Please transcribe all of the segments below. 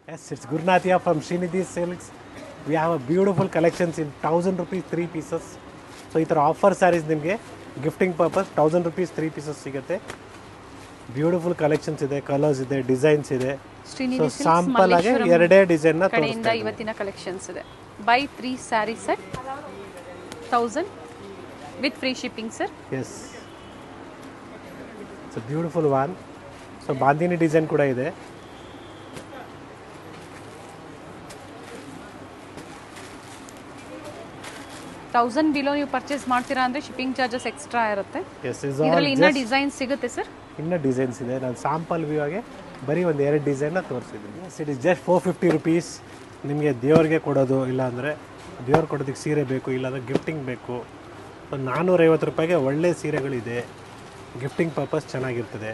Yes, it's Gurnathia from Srinidhi Silks. We have a beautiful collections in 1000 rupees 3 pieces. So ಈ ಥರ offer saris ನಿಮಗೆ gifting purpose 1000 rupees 3 pieces ಸಿಗುತ್ತೆ. Beautiful collections ಇದೆ, colours ಇದೆ, designs ಇದೆ. So sample ಆಗಿ ಎರಡೇ ಡಿಸೈನ್ನ ಕಡೆಯಿಂದ ಇವತ್ತಿನ ಕಲೆಕ್ಷನ್ಸ್ ಇದೆ. Buy 3 sari set 1000 with free shipping sir. Yes, it's beautiful one. So bandhani design ಕೂಡ ಇದೆ. $1000 ಬಿಲೋ ನೀವು ಪರ್ಚೇಸ್ ಮಾಡ್ತೀರಾ ಅಂದರೆ ಶಿಪ್ಪಿಂಗ್ ಚಾರ್ಜಸ್ ಎಕ್ಸ್ಟ್ರಾ ಇರುತ್ತೆ. ಇದರಲ್ಲಿ ಇನ್ನೂ ಡಿಸೈನ್ ಸಿಗುತ್ತೆ ಸರ್. ಇನ್ನೂ ಡಿಸೈನ್ಸ್ ಇದೆ. ನಾನು ಸ್ಯಾಂಪಲ್ ವ್ಯೂ ಆಗಿ ಬರೀ ಒಂದು ಎರಡು ಡಿಸೈನ್ನ ತೋರಿಸಿದ್ದೀನಿ. It is just 450 rupees. ನಿಮಗೆ ದೇವ್ರಿಗೆ ಕೊಡೋದು, ಇಲ್ಲಾಂದರೆ ದೇವ್ರು ಕೊಡೋದಕ್ಕೆ ಸೀರೆ ಬೇಕು, ಇಲ್ಲಾಂದರೆ ಗಿಫ್ಟಿಂಗ್ ಬೇಕು. ಒಂದು 450 ರೂಪಾಯಿಗೆ ಒಳ್ಳೆ ಸೀರೆಗಳಿದೆ. ಗಿಫ್ಟಿಂಗ್ ಪರ್ಪಸ್ ಚೆನ್ನಾಗಿರ್ತದೆ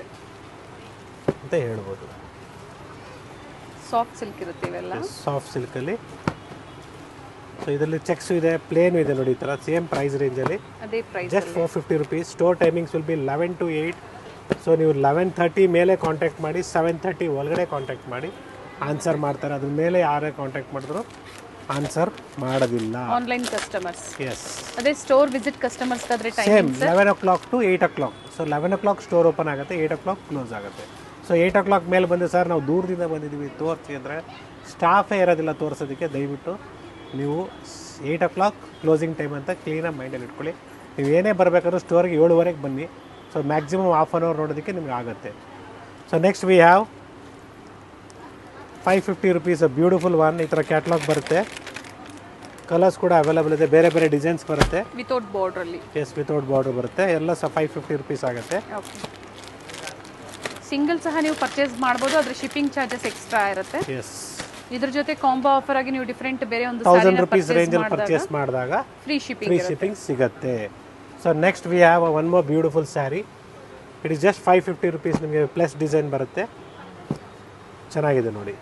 ಅಂತ ಹೇಳ್ಬೋದು. ಸಾಫ್ಟ್ ಸಿಲ್ಕ್ ಇರುತ್ತೆ ಇವೆಲ್ಲ. ಸಾಫ್ಟ್ ಸಿಲ್ಕಲ್ಲಿ. ಸೊ ಇದರಲ್ಲಿ ಚೆಕ್ಸು ಇದೆ, ಪ್ಲೇನು ಇದೆ ನೋಡಿ. ಈ ಥರ ಸೇಮ್ ಪ್ರೈಸ್ ರೇಂಜಲ್ಲಿ ಅದೇ price just 450 rupees. Store timings will be 11 to 8. So ನೀವು 11:30 ಮೇಲೆ ಕಾಂಟ್ಯಾಕ್ಟ್ ಮಾಡಿ, 7:30 ಒಳಗಡೆ ಕಾಂಟ್ಯಾಕ್ಟ್ ಮಾಡಿ. ಆನ್ಸರ್ ಮಾಡ್ತಾರೆ. ಅದ್ರ ಮೇಲೆ ಯಾರೇ ಕಾಂಟ್ಯಾಕ್ಟ್ ಮಾಡಿದ್ರು ಆನ್ಸರ್ ಮಾಡೋದಿಲ್ಲ. Online customers. ಎಸ್, ಅದೇ ಸ್ಟೋರ್ ವಿಸಿಟ್ ಕಸ್ಟಮರ್ಸ್ ಆದ್ರೆ same 11 o'clock to 8 o'clock. So 11 o'clock store open ಆಗುತ್ತೆ, 8 o'clock ಕ್ಲೋಸ್ ಆಗುತ್ತೆ. ಸೊ 8 o'clock ಮೇಲೆ ಬಂದು ಸರ್ ನಾವು ದೂರದಿಂದ ಬಂದಿದ್ದೀವಿ ತೋರಿಸಿ ಅಂದರೆ ಸ್ಟಾಫೇ ಇರೋದಿಲ್ಲ ತೋರಿಸೋದಕ್ಕೆ. ದಯವಿಟ್ಟು ನೀವು 8 o'clock ಕ್ಲೋಸಿಂಗ್ ಟೈಮ್ ಅಂತ ಕ್ಲೀನಾಗಿ ಮೈಂಡಲ್ಲಿ ಇಟ್ಕೊಳ್ಳಿ. ನೀವು ಏನೇ ಬರಬೇಕಾದ್ರೂ ಸ್ಟೋರ್ಗೆ 7:30 ಬನ್ನಿ. So maximum half an hour ನೋಡೋದಕ್ಕೆ ನಿಮ್ಗೆ ಆಗುತ್ತೆ. So next we have 550 rupees beautiful one. ಈ ಥರ ಕ್ಯಾಟ್ಲಾಗ್ ಬರುತ್ತೆ. ಕಲರ್ಸ್ ಕೂಡ ಅವೈಲೇಬಲ್ ಇದೆ, ಬೇರೆ ಬೇರೆ ಡಿಸೈನ್ಸ್ ಬರುತ್ತೆ. ವಿತೌಟ್ ಬಾರ್ಡ್ರಲ್ಲಿ. ಎಸ್, ವಿತೌಟ್ ಬಾರ್ಡರ್ ಬರುತ್ತೆ. ಎಲ್ಲ ಸಹ 550 rupees ಆಗುತ್ತೆ. ಓಕೆ, ಸಿಂಗಲ್ ಸಹ ನೀವು ಪರ್ಚೇಸ್ ಮಾಡ್ಬೋದು, ಅದ್ರ ಶಿಪ್ಪಿಂಗ್ ಚಾರ್ಜಸ್ ಎಕ್ಸ್ಟ್ರಾ ಇರುತ್ತೆ. ಎಸ್, ಇದ್ರ ಜೊತೆ ಕಾಂಬೋ ಆಫರ್ ಆಗಿ ನೀವು ಡಿಫರೆಂಟ್ ಬೇರೆ ಒಂದು 1000 rupees ರೇಂಜಲ್ಲಿ ಪರ್ಚೇಸ್ ಮಾಡಿದಾಗ ಫ್ರೀ ಶಿಪ್ಪಿಂಗ್ ಸಿಗುತ್ತೆ. So next we have one more beautiful sari. It is just 550 rupees. ನಿಮಗೆ ಪ್ಲಸ್ ಡಿಸೈನ್ ಬರುತ್ತೆ. ಚೆನ್ನಾಗಿದೆ ನೋಡಿ.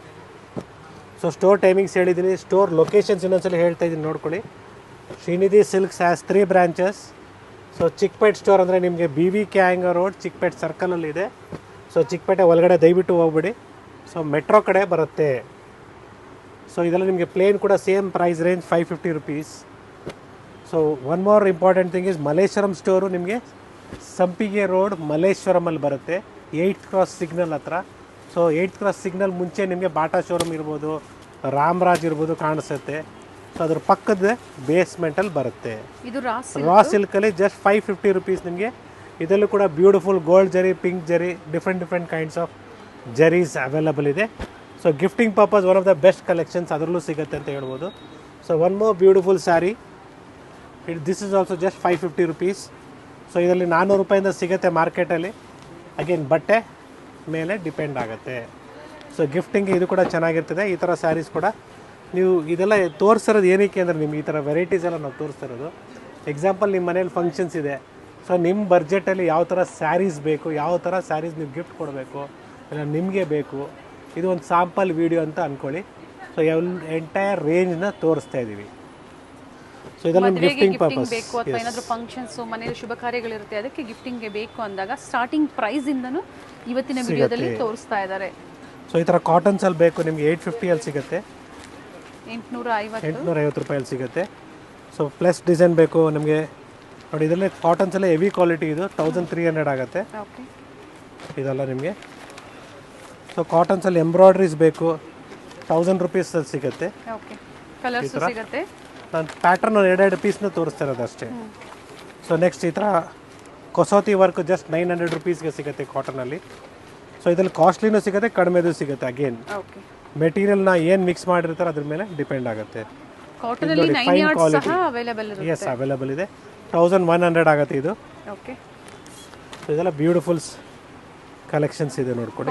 ಸೊ ಸ್ಟೋರ್ ಟೈಮಿಂಗ್ಸ್ ಹೇಳಿದ್ದೀನಿ. ಸ್ಟೋರ್ ಲೊಕೇಶನ್ಸ್ ಇನ್ನೊಂದ್ಸಲ ಹೇಳ್ತಾ ಇದ್ದೀನಿ, ನೋಡ್ಕೊಳ್ಳಿ. Srinidhi Silks has 3 branches. So Chickpete store ಅಂದರೆ ನಿಮಗೆ BVK Iyengar ರೋಡ್ ಚಿಕ್ಕಪೇಟೆ ಸರ್ಕಲಲ್ಲಿ ಇದೆ. ಸೊ ಚಿಕ್ಕಪೇಟೆ ಒಳಗಡೆ ದಯವಿಟ್ಟು ಹೋಗ್ಬಿಡಿ. ಸೊ ಮೆಟ್ರೋ ಕಡೆ ಬರುತ್ತೆ. ಸೊ ಇದರಲ್ಲಿ ನಿಮಗೆ ಪ್ಲೇನ್ ಕೂಡ same price range 550 rupees. So one more important thing is Malleshwaram store ನಿಮಗೆ ಸಂಪಿಗೆ ರೋಡ್ ಮಲ್ಲೇಶ್ವರಮಲ್ಲಿ ಬರುತ್ತೆ, 8th Cross ಸಿಗ್ನಲ್ ಹತ್ರ. ಸೊ 8th Cross ಸಿಗ್ನಲ್ ಮುಂಚೆ ನಿಮಗೆ ಬಾಟಾ ಶೋರೂಮ್ ಇರ್ಬೋದು, ರಾಮರಾಜ್ ಇರ್ಬೋದು ಕಾಣಿಸುತ್ತೆ. ಸೊ ಅದ್ರ ಪಕ್ಕದ ಬೇಸ್ಮೆಂಟಲ್ಲಿ ಬರುತ್ತೆ. ಇದು ರಾ ಸಿಲ್ಕಲ್ಲಿ ಜಸ್ಟ್ 550 rupees ನಿಮಗೆ. ಇದರಲ್ಲೂ ಕೂಡ ಬ್ಯೂಟಿಫುಲ್ ಗೋಲ್ಡ್ ಜರಿ, ಪಿಂಕ್ ಜರಿ, ಡಿಫ್ರೆಂಟ್ ಕೈಂಡ್ಸ್ ಆಫ್ ಜರೀಸ್ ಅವೈಲಬಲ್ ಇದೆ. So gifting purpose one of the best collections ಅದರಲ್ಲೂ ಸಿಗುತ್ತೆ ಅಂತ ಹೇಳ್ಬೋದು. So one more beautiful sari. This is also just 550 rupees. So ಇದರಲ್ಲಿ 400 ರೂಪಾಯಿಂದ ಸಿಗುತ್ತೆ ಮಾರ್ಕೆಟಲ್ಲಿ. ಅಗೇನ್ ಬಟ್ಟೆ ಮೇಲೆ ಡಿಪೆಂಡ್ ಆಗುತ್ತೆ. ಸೊ ಗಿಫ್ಟಿಂಗ್ ಇದು ಕೂಡ ಚೆನ್ನಾಗಿರ್ತದೆ. ಈ ಥರ ಸ್ಯಾರೀಸ್ ಕೂಡ ನೀವು ಇದೆಲ್ಲ ತೋರಿಸಿರೋದು ಏನಕ್ಕೆ ಅಂದರೆ ನಿಮ್ಗೆ ಈ ಥರ ವೆರೈಟೀಸ್ ಎಲ್ಲ ನಾವು ತೋರಿಸ್ತಿರೋದು. ಎಕ್ಸಾಂಪಲ್ ನಿಮ್ಮ ಮನೇಲಿ ಫಂಕ್ಷನ್ಸ್ ಇದೆ. ಸೊ ನಿಮ್ಮ ಬಡ್ಜೆಟಲ್ಲಿ ಯಾವ ಥರ ಸ್ಯಾರೀಸ್ ಬೇಕು, ಯಾವ ಥರ ಸ್ಯಾರೀಸ್ ನೀವು ಗಿಫ್ಟ್ ಕೊಡಬೇಕು, ಇಲ್ಲ ನಿಮಗೆ ಬೇಕು, ಇದು ಒಂದು ಸ್ಯಾಂಪಲ್ ವಿಡಿಯೋ ಅಂತ ಅಂದ್ಕೊಳ್ಳಿ. ಸೊ ಎಂಟೈರ್ ರೇಂಜ್ನ ತೋರಿಸ್ತಾ ಇದ್ದೀವಿ. ಸೊ ಇದೆಲ್ಲ ಗಿಫ್ಟಿಂಗ್ ಪರ್ಪಸ್ ಬೇಕು ಅಥವಾ ಏನಾದರೂ ಫಂಕ್ಷನ್ಸ್ ಮನೆಯಲ್ಲಿ ಶುಭ ಕಾರ್ಯಗಳಿರುತ್ತೆ, ಅದಕ್ಕೆ ಗಿಫ್ಟಿಂಗ್ಗೆ ಬೇಕು ಅಂದಾಗ ಸ್ಟಾರ್ಟಿಂಗ್ ಪ್ರೈಸ್ ಇಂದನೂ ಇವತ್ತಿನ ವಿಡಿಯೋದಲ್ಲಿ ತೋರಿಸ್ತಾ ಇದ್ದಾರೆ. ಸೊ ಈ ಥರ ಕಾಟನ್ಸಲ್ಲಿ ಬೇಕು ನಿಮಗೆ 850 ಸಿಗುತ್ತೆ, 850 ರೂಪಾಯಲ್ಲಿ ಸಿಗುತ್ತೆ. ಸೊ ಪ್ಲಸ್ ಡಿಸೈನ್ ಬೇಕು ನಿಮಗೆ ನೋಡಿ. ಇದರಲ್ಲಿ ಕಾಟನ್ಸಲ್ಲೇ ಹೆವಿ ಕ್ವಾಲಿಟಿ, ಇದು 1300 ಆಗುತ್ತೆ ಇದೆಲ್ಲ ನಿಮಗೆ. ಸೊ ಕಾಟನ್ಸಲ್ಲಿ ಎಂಬ್ರಾಯ್ಡ್ರೀಸ್ ಬೇಕು, 1000 rupees ಸಿಗುತ್ತೆ. ಕಲರ್ಸ್ ಸಿಗುತ್ತೆ. ನಾನು ಪ್ಯಾಟರ್ನ್ ಎರಡು ಪೀಸ್ನ ತೋರಿಸ್ತಾ ಇರೋದು ಅಷ್ಟೇ. ಸೊ ನೆಕ್ಸ್ಟ್ ಈ ಥರ ಕೊಸೋತಿ ವರ್ಕ್ ಜಸ್ಟ್ 900 rupeesಗೆ ಸಿಗುತ್ತೆ ಕಾಟನಲ್ಲಿ. ಸೊ ಇದರಲ್ಲಿ ಕಾಸ್ಟ್ಲಿನೂ ಸಿಗುತ್ತೆ, ಕಡಿಮೆದು ಸಿಗುತ್ತೆ. ಅಗೇನ್ ಮೆಟೀರಿಯಲ್ನ ಏನು ಮಿಕ್ಸ್ ಮಾಡಿರ್ತಾರೆ ಅದ್ರ ಮೇಲೆ ಡಿಪೆಂಡ್ ಆಗುತ್ತೆ. ಫೈನ್ ಕ್ವಾಲಿಟಿ ಎಸ್ ಅವೈಲೇಬಲ್ ಇದೆ. 1100 ಆಗುತ್ತೆ ಇದು. ಸೊ ಇದೆಲ್ಲ ಬ್ಯೂಟಿಫುಲ್ಸ್ ಕಲೆಕ್ಷನ್ಸ್ ಇದೆ ನೋಡ್ಕೊಳ್ಳಿ.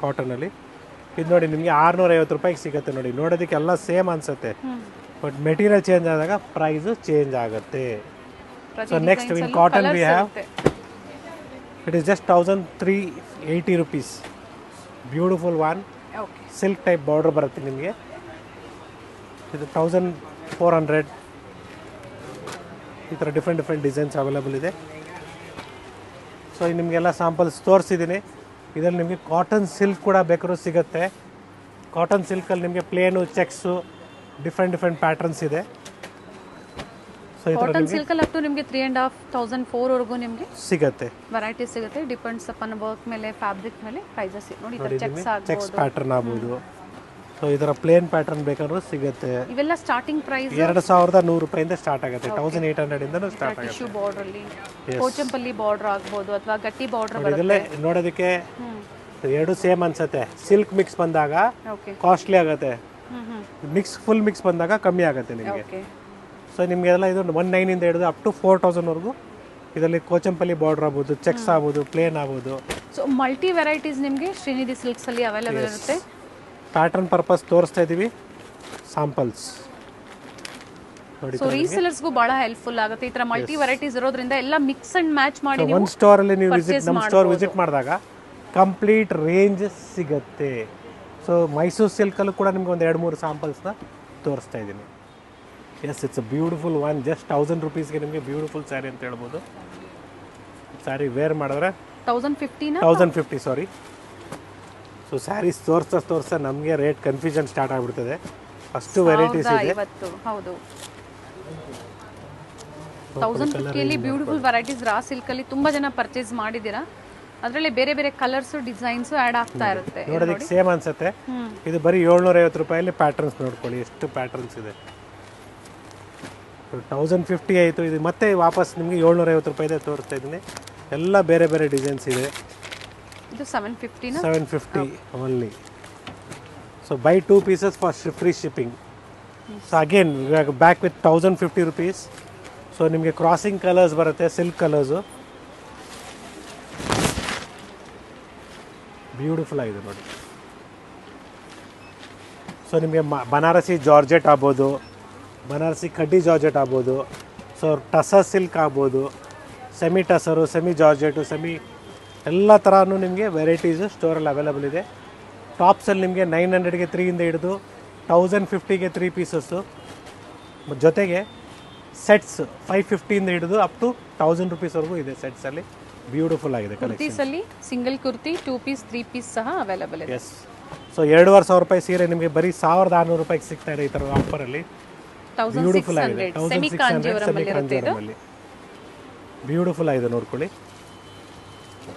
ಕಾಟನಲ್ಲಿ ಇದು ನೋಡಿ ನಿಮಗೆ 650 ರೂಪಾಯಿಗೆ ಸಿಗುತ್ತೆ ನೋಡಿ. ನೋಡೋದಕ್ಕೆ ಎಲ್ಲ ಸೇಮ್ ಅನ್ಸುತ್ತೆ, ಬಟ್ ಮೆಟೀರಿಯಲ್ ಚೇಂಜ್ ಆದಾಗ ಪ್ರೈಸು ಚೇಂಜ್ ಆಗುತ್ತೆ. So next in cotton we have it is just 1380 rupees. Beautiful one. Silk type border ಬರುತ್ತೆ ನಿಮಗೆ. ಇದು 1400. ಈ ಥರ ಡಿಫ್ರೆಂಟ್ ಡಿಸೈನ್ಸ್ ಅವೈಲೇಬಲ್ ಇದೆ. ಸೊ ನಿಮಗೆಲ್ಲ ಸ್ಯಾಂಪಲ್ಸ್ ತೋರಿಸಿದ್ದೀನಿ. ಇದರಲ್ಲಿ ನಿಮಗೆ ಕಾಟನ್ ಸಿಲ್ಕ್ ಕೂಡ ಬೇಕಾದ್ರೂ ಸಿಗುತ್ತೆ. ಕಾಟನ್ ಸಿಲ್ಕಲ್ಲಿ ನಿಮಗೆ ಪ್ಲೇನು ಚೆಕ್ಸು ಡಿಫ್ರೆಂಟ್ ಪ್ಯಾಟರ್ನ್ಸ್ ಇದೆ. ಸೊ ಈ ಥರ ಕಾಟನ್ ಸಿಲ್ಕಲ್ಲಿ ಅಪ್ ಟು ನಿಮಗೆ 3,500 4ವರೆಗೂ ನಿಮಗೆ ಸಿಗುತ್ತೆ, ವೆರೈಟಿ ಸಿಗುತ್ತೆ. ಡಿಪೆಂಡ್ಸ್ ಅಪಾನ್ ವರ್ಕ್ ಮೇಲೆ, ಫ್ಯಾಬ್ರಿಕ್ ಮೇಲೆ ಪ್ರೈಸಸ್ ನೋಡಿ. ಚೆಕ್ಸ್ ಚೆಕ್ಸ್ ಆಗ್ಬೋದು, ಪ್ಯಾಟರ್ನ್ ಆಗ್ಬೋದು. ಸೊ ಈ ಥರ ಪ್ಲೇನ್ ಪ್ಯಾಟರ್ನ್ ಬೇಕಾದ್ರೂ ಸಿಗುತ್ತೆ. ಇವೆಲ್ಲ ಸ್ಟಾರ್ಟಿಂಗ್ ಪ್ರೈಸ್ 2,100 ರೂಪಾಯಿಂದ ಸ್ಟಾರ್ಟ್ ಆಗುತ್ತೆ, 1,800 ಇಂದನೂ ಸ್ಟಾರ್ಟ್ ಆಗುತ್ತೆ. ಟಿಶ್ಯೂ ಬಾರ್ಡರ್ ಅಲ್ಲಿ ಕೋಚಂಪಲ್ಲಿ ಬಾರ್ಡರ್ ಆಗ್ಬೋದು ಅಥವಾ ಗಟ್ಟಿ ಬಾರ್ಡರ್ ಇದೆಲ್ಲ ನೋಡೋದಕ್ಕೆ ಎರಡು ಸೇಮ್ ಅನ್ಸುತ್ತೆ. ಸಿಲ್ಕ್ ಮಿಕ್ಸ್ ಬಂದಾಗ ಓಕೆ ಕಾಸ್ಟ್ಲಿ ಆಗುತ್ತೆ, ಫುಲ್ ಮಿಕ್ಸ್ ಬಂದಾಗ ಕಮ್ಮಿ ಆಗುತ್ತೆ ನಿಮಗೆ. ಓಕೆ. ಸೊ ನಿಮಗೆಲ್ಲ ಇದು 1,900 ಇಂದ ಹಿಡಿದು ಅಪ್ ಟು 4,000ವರೆಗೂ ಇದರಲ್ಲಿ ಕೋಚಂಪಲ್ಲಿ ಬಾರ್ಡರ್ ಆಗ್ಬೋದು, ಚೆಕ್ಸ್ ಆಗ್ಬೋದು, ಪ್ಲೇನ್ ಆಗ್ಬೋದು. ಸೊ ಮಲ್ಟಿ ವೆರೈಟೀಸ್ ನಿಮಗೆ ಶ್ರೀನಿಧಿ ಸಿಲ್ಕ್ಸ್ ಅಲ್ಲಿ ಅವೈಲೇಬಲ್ ಇರುತ್ತೆ. ಪ್ಯಾಟರ್ನ್ ಪರ್ಪಸ್ ತೋರಿಸ್ತಾ ಇದ್ದೀವಿ, ಸಾಂಪಲ್ಸ್ ನೋಡಿ. ಸೊ ರೀಸೆಲರ್ಸ್ಗೂ ಬಹಳ ಹೆಲ್ಪ್ಫುಲ್ ಆಗುತ್ತೆ ಈ ತರ ಮಲ್ಟಿ ವೆರೈಟೀಸ್ ಇರೋದ್ರಿಂದ. ಎಲ್ಲ ಮಿಕ್ಸ್ ಅಂಡ್ ಮ್ಯಾಚ್ ಮಾಡಿ ಒಂದು ಸ್ಟೋರಲ್ಲಿ ನೀವು ನಮ್ಮ ಸ್ಟೋರ್ ವಿಸಿಟ್ ಮಾಡಿದಾಗ ಕಂಪ್ಲೀಟ್ ರೇಂಜ್ ಸಿಗುತ್ತೆ. ಸೊ ಮೈಸೂರು ಸಿಲ್ಕಲ್ಲೂ ಕೂಡ ನಿಮ್ಗೆ ಒಂದು 2-3 ಸಾಂಪಲ್ಸ್ನ ತೋರಿಸ್ತಾ ಇದ್ದೀನಿ. Yes, it's a beautiful one. Just 1,000 ರೂಪೀಸ್ಗೆ ನಿಮಗೆ ಬ್ಯೂಟಿಫುಲ್ ಸ್ಯಾರಿ ಅಂತ ಹೇಳ್ಬೋದು. ಸ್ಯಾರಿ ವೇರ್ ಮಾಡಿದ್ರೆ 1,050 ಸಾರಿ. ಸೊ ಸ್ಯಾರೀಸ್ ತೋರಿಸ್ತಾ ನಮಗೆ ರೇಟ್ ಕನ್ಫ್ಯೂಷನ್ ಸ್ಟಾರ್ಟ್ ಆಗಿಬಿಡ್ತದೆ, ಅಷ್ಟು ವೆರೈಟೀಸ್ ಇದೆ. ಹೌದು, 1,050 ಬ್ಯೂಟಿಫುಲ್ ವೆರೈಟೀಸ್ ರಾ ಸಿಲ್ಕ್ ಅಲ್ಲಿ ತುಂಬಾ ಜನ ಪರ್ಚೇಸ್ ಮಾಡಿದ್ದೀರಾ. ಅದರಲ್ಲಿ ಬೇರೆ ಬೇರೆ ಕಲರ್ಸ್ ಡಿಸೈನ್ಸ್ ಆ್ಯಡ್ ಆಗ್ತಾ ಇರುತ್ತೆ. ನೋಡೋದಕ್ಕೆ ಸೇಮ್ ಅನ್ಸುತ್ತೆ. ಇದು ಬರೀ 750 ರೂಪಾಯಲ್ಲಿ ಪ್ಯಾಟರ್ನ್ಸ್ ನೋಡ್ಕೊಳ್ಳಿ, ಎಷ್ಟು ಪ್ಯಾಟರ್ನ್ಸ್ ಇದೆ. 1,050 ಆಯಿತು, ಇದು ಮತ್ತೆ ವಾಪಸ್ ನಿಮಗೆ 750 ರೂಪಾಯಿದೆ ತೋರಿಸ್ತಾ ಇದ್ದೀನಿ. ಎಲ್ಲ ಬೇರೆ ಬೇರೆ ಡಿಸೈನ್ಸ್ ಇದೆ. ಇದು 750 only. So by 2 pieces for free shipping. So again back with 1,050 rupees. So ನಿಮಗೆ ಕ್ರಾಸಿಂಗ್ ಕಲರ್ಸ್ ಬರುತ್ತೆ, ಸಿಲ್ಕ್ ಕಲರ್ಸು ಬ್ಯೂಟಿಫುಲ್ ಆಗಿದೆ ನೋಡಿ. ಸೊ ನಿಮಗೆ ಬನಾರಸಿ ಜಾರ್ಜೆಟ್ ಆಗ್ಬೋದು, ಬನಾರಸಿ ಕಡ್ಡಿ ಜಾರ್ಜೆಟ್ ಆಗ್ಬೋದು, ಸೊ ಟಸರ್ ಸಿಲ್ಕ್ ಆಗ್ಬೋದು, ಸೆಮಿ ಟಸರು, ಸೆಮಿ ಜಾರ್ಜೆಟು, ಎಲ್ಲ ಥರನೂ ನಿಮಗೆ ವೆರೈಟೀಸು ಸ್ಟೋರಲ್ಲಿ ಅವೈಲೇಬಲ್ ಇದೆ. ಟಾಪ್ಸಲ್ಲಿ ನಿಮಗೆ 900ಗೆ 3 ಇಂದ ಹಿಡಿದು 1,050ಗೆ 3 ಪೀಸಸ್ಸು, ಜೊತೆಗೆ ಸೆಟ್ಸ್ 550 ಇಂದ ಹಿಡಿದು ಅಪ್ ಟು 1,000 ರೂಪೀಸ್ವರೆಗೂ ಇದೆ ಸೆಟ್ಸಲ್ಲಿ. ಬ್ಯೂಟಿಫುಲ್ ಆಗಿದೆ ಕುರ್ತೀಸಲ್ಲಿ. ಸಿಂಗಲ್ ಕುರ್ತಿ 2 ಪೀಸ್ 3 ಪೀಸ್ ಸಹ ಅವೈಲೇಬಲ್ ಇದೆ. ಎಸ್. ಸೊ 2,500 ರೂಪಾಯಿ ಸೀರೆ ನಿಮಗೆ ಬರೀ 1,600 ರೂಪಾಯಿಗೆ ಸಿಗ್ತಾ ಇದೆ ಈ ಥರ ಆಫರಲ್ಲಿ. ಬ್ಯೂಟಿಫುಲ್ ಆಗಿದೆ, 1,600 ಸೆಮಿ ಕಾಂಜೀವರಮಲ್ಲಿ ಬ್ಯೂಟಿಫುಲ್ ಆಗಿದೆ ನೋಡ್ಕೊಳ್ಳಿ.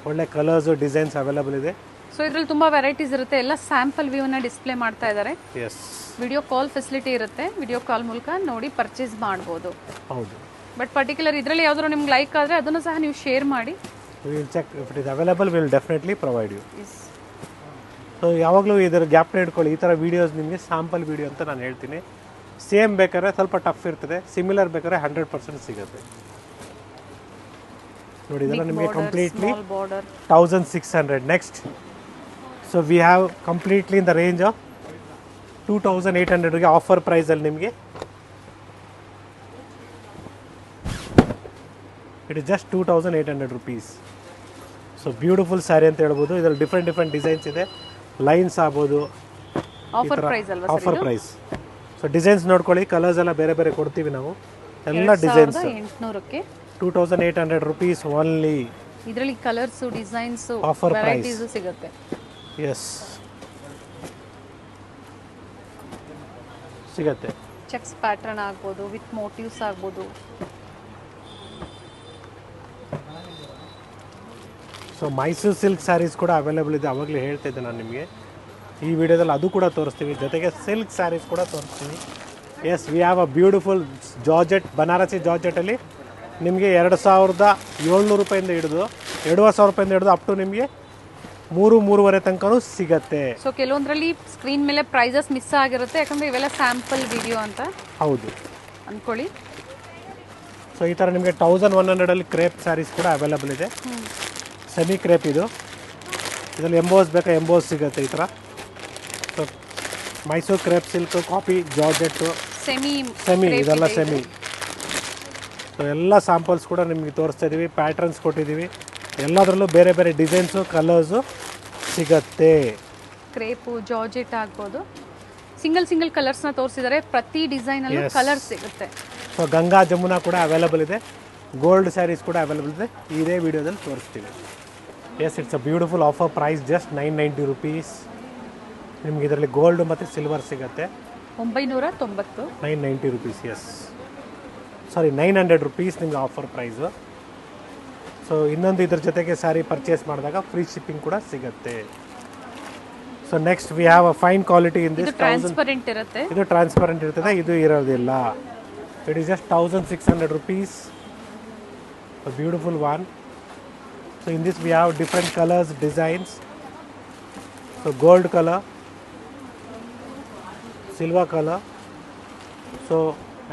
ಒಳ್ಳೆ ಕಲರ್ಸು ಡಿಸೈನ್ಸ್ ಅವೈಲೇಬಲ್ ಇದೆ. ಸೊ ಇದರಲ್ಲಿ ತುಂಬಾ ವೆರೈಟೀಸ್ ಇರುತ್ತೆ. ಎಲ್ಲ ಸ್ಯಾಂಪಲ್ ವ್ಯೂನ ಡಿಸ್ಪ್ಲೇ ಮಾಡ್ತಾ ಇದ್ದಾರೆ. ಎಸ್, ವಿಡಿಯೋ ಕಾಲ್ ಫೆಸಿಲಿಟಿ ಇರುತ್ತೆ, ವಿಡಿಯೋ ಕಾಲ್ ಮೂಲಕ ನೋಡಿ ಪರ್ಚೇಸ್ ಮಾಡ್ಬೋದು. ಹೌದು. ಬಟ್ ಪರ್ಟಿಕ್ಯುಲರ್ ಇದರಲ್ಲಿ ಯಾವ್ದಾದ್ರು ನಿಮ್ಗೆ ಲೈಕ್ ಆದರೆ ಅದನ್ನು ಸಹ ನೀವು ಶೇರ್ ಮಾಡಿ. Will check if it is available, will definitely provide you. So ಯಾವಾಗಲೂ ಇದರ ಗ್ಯಾಪ್ನ ಇಟ್ಕೊಳ್ಳಿ. ಈ ಥರ ವೀಡಿಯೋಸ್ ನಿಮಗೆ ಸ್ಯಾಂಪಲ್ ವೀಡಿಯೋ ಅಂತ ನಾನು ಹೇಳ್ತೀನಿ. ಸೇಮ್ ಬೇಕಾದ್ರೆ ಸ್ವಲ್ಪ ಟಫ್ ಇರ್ತದೆ, ಸಿಮಿಲರ್ ಬೇಕಾದ್ರೆ 100% ಸಿಗುತ್ತೆ ನೋಡಿ. ಇದೆಲ್ಲ ನಿಮಗೆ completely 1,600. Next, so we have completely in the range of 2,800ಗೆ ಆಫರ್ ಪ್ರೈಸಲ್ಲಿ ನಿಮಗೆ it is just 2,800 rupees. So beautiful sari ಅಂತ ಹೇಳ್ಬೋದು. ಇದರಲ್ಲಿ ಡಿಫ್ರೆಂಟ್ ಡಿಸೈನ್ಸ್ ಇದೆ, ಲೈನ್ಸ್ ಆಗ್ಬೋದು. Offer price. ಸೊ ಡಿಸೈನ್ಸ್ ನೋಡ್ಕೊಳ್ಳಿ, ಕಲರ್ಸ್ ಎಲ್ಲ ಬೇರೆ ಬೇರೆ ಕೊಡ್ತೀವಿ ನಾವು. ಎಲ್ಲ ಡಿಸೈನ್ಸ್ 800ಕ್ಕೆ 2,800 ರೂಪೀಸ್ ಓನ್ಲಿ. ಇದರಲ್ಲಿ ಕಲರ್ಸ್, ಡಿಸೈನ್ಸ್, ಆಫರ್ ವೆರೈಟೀಸ್ ಸಿಗುತ್ತೆ. ಎಸ್, ಸಿಗುತ್ತೆ. ಚೆಕ್ಸ್ ಪ್ಯಾಟರ್ನ್ ಆಗ್ಬೋದು, ವಿತ್ ಮೋಟಿವ್ಸ್ ಆಗ್ಬೋದು. ಸೊ ಮೈಸೂರು ಸಿಲ್ಕ್ ಸ್ಯಾರೀಸ್ ಕೂಡ ಅವೈಲೇಬಲ್ ಇದೆ. ಆವಾಗಲೇ ಹೇಳ್ತಾ ಇದ್ದೆ ನಾನು ನಿಮಗೆ. ಈ ವಿಡಿಯೋದಲ್ಲಿ ಅದು ಕೂಡ ತೋರಿಸ್ತೀವಿ, ಜೊತೆಗೆ ಸಿಲ್ಕ್ ಸ್ಯಾರೀಸ್ ಕೂಡ ತೋರಿಸ್ತೀವಿ. Yes, we have a beautiful georgette, Banarasi ಜಾರ್ಜೆಟಲ್ಲಿ ನಿಮಗೆ 2,700 ರೂಪಾಯಿಂದ ಹಿಡಿದು 2,500 ರೂಪಾಯಿಂದ ಹಿಡಿದು ಅಪ್ ಟು ನಿಮಗೆ 3,500 ತನಕನೂ ಸಿಗತ್ತೆ. ಸೊ ಕೆಲವೊಂದರಲ್ಲಿ ಸ್ಕ್ರೀನ್ ಮೇಲೆ ಪ್ರೈಸಸ್ ಮಿಸ್ ಆಗಿರುತ್ತೆ, ಯಾಕಂದರೆ ಇವೆಲ್ಲ ಸ್ಯಾಂಪಲ್ ವಿಡಿಯೋ ಅಂತ ಹೌದು ಅಂದ್ಕೊಳ್ಳಿ. ಸೊ ಈ ಥರ ನಿಮಗೆ 1,100ಅಲ್ಲಿ ಕ್ರೇಪ್ ಸ್ಯಾರೀಸ್ ಕೂಡ ಅವೈಲೇಬಲ್ ಇದೆ. ಸೆಮಿ ಕ್ರೇಪ್ ಇದು. ಇದರಲ್ಲಿ ಎಂಬೋಸ್ ಬೇಕಾ ಎಂಬೋಸ್ ಸಿಗುತ್ತೆ ಈ ಥರ. So Mysore crepe silk, copy georgette, semi ಇದೆಲ್ಲ ಸೆಮಿ. ಸೊ ಎಲ್ಲ ಸ್ಯಾಂಪಲ್ಸ್ ಕೂಡ ನಿಮಗೆ ತೋರಿಸ್ತಾ ಇದ್ದೀವಿ, ಪ್ಯಾಟ್ರನ್ಸ್ ಕೊಟ್ಟಿದ್ದೀವಿ. ಎಲ್ಲದರಲ್ಲೂ ಬೇರೆ ಬೇರೆ ಡಿಸೈನ್ಸು, ಕಲರ್ಸು ಸಿಗತ್ತೆ. ಕ್ರೇಪು, ಜಾರ್ಜೆಟ್ ಆಗ್ಬೋದು. ಸಿಂಗಲ್ ಕಲರ್ಸ್ನ ತೋರಿಸಿದ್ದಾರೆ. ಪ್ರತಿ ಡಿಸೈನಲ್ಲೂ ಕಲರ್ ಸಿಗುತ್ತೆ. ಸೊ ಗಂಗಾ ಜಮುನಾ ಕೂಡ ಅವೈಲೇಬಲ್ ಇದೆ, ಗೋಲ್ಡ್ ಸ್ಯಾರೀಸ್ ಕೂಡ ಅವೈಲೇಬಲ್ ಇದೆ. ಇದೇ ವಿಡಿಯೋದಲ್ಲಿ ತೋರಿಸ್ತೀವಿ. Yes, it's a beautiful offer price, just 990 rupees. ನಿಮ್ಗೆ ಇದರಲ್ಲಿ ಗೋಲ್ಡ್ ಮತ್ತು ಸಿಲ್ವರ್ ಸಿಗುತ್ತೆ 990. 990 ರುಪೀಸ್. ಎಸ್, ಸಾರಿ 900 ರುಪೀಸ್ ನಿಮ್ಗೆ ಆಫರ್ ಪ್ರೈಸು. ಸೊ ಇನ್ನೊಂದು ಇದ್ರ ಜೊತೆಗೆ ಸ್ಯಾರಿ ಪರ್ಚೇಸ್ ಮಾಡಿದಾಗ ಫ್ರೀ ಶಿಪ್ಪಿಂಗ್ ಕೂಡ ಸಿಗುತ್ತೆ. So next we have a fine quality in this. Transparent ಇರುತ್ತೆ. ಇದು ಟ್ರಾನ್ಸ್ಪರೆಂಟ್ ಇರ್ತದೆ, ಇದು ಇರೋದಿಲ್ಲ. It is just 1600 rupees. A beautiful one. So in this we have different colors, designs. So gold color, silver color. So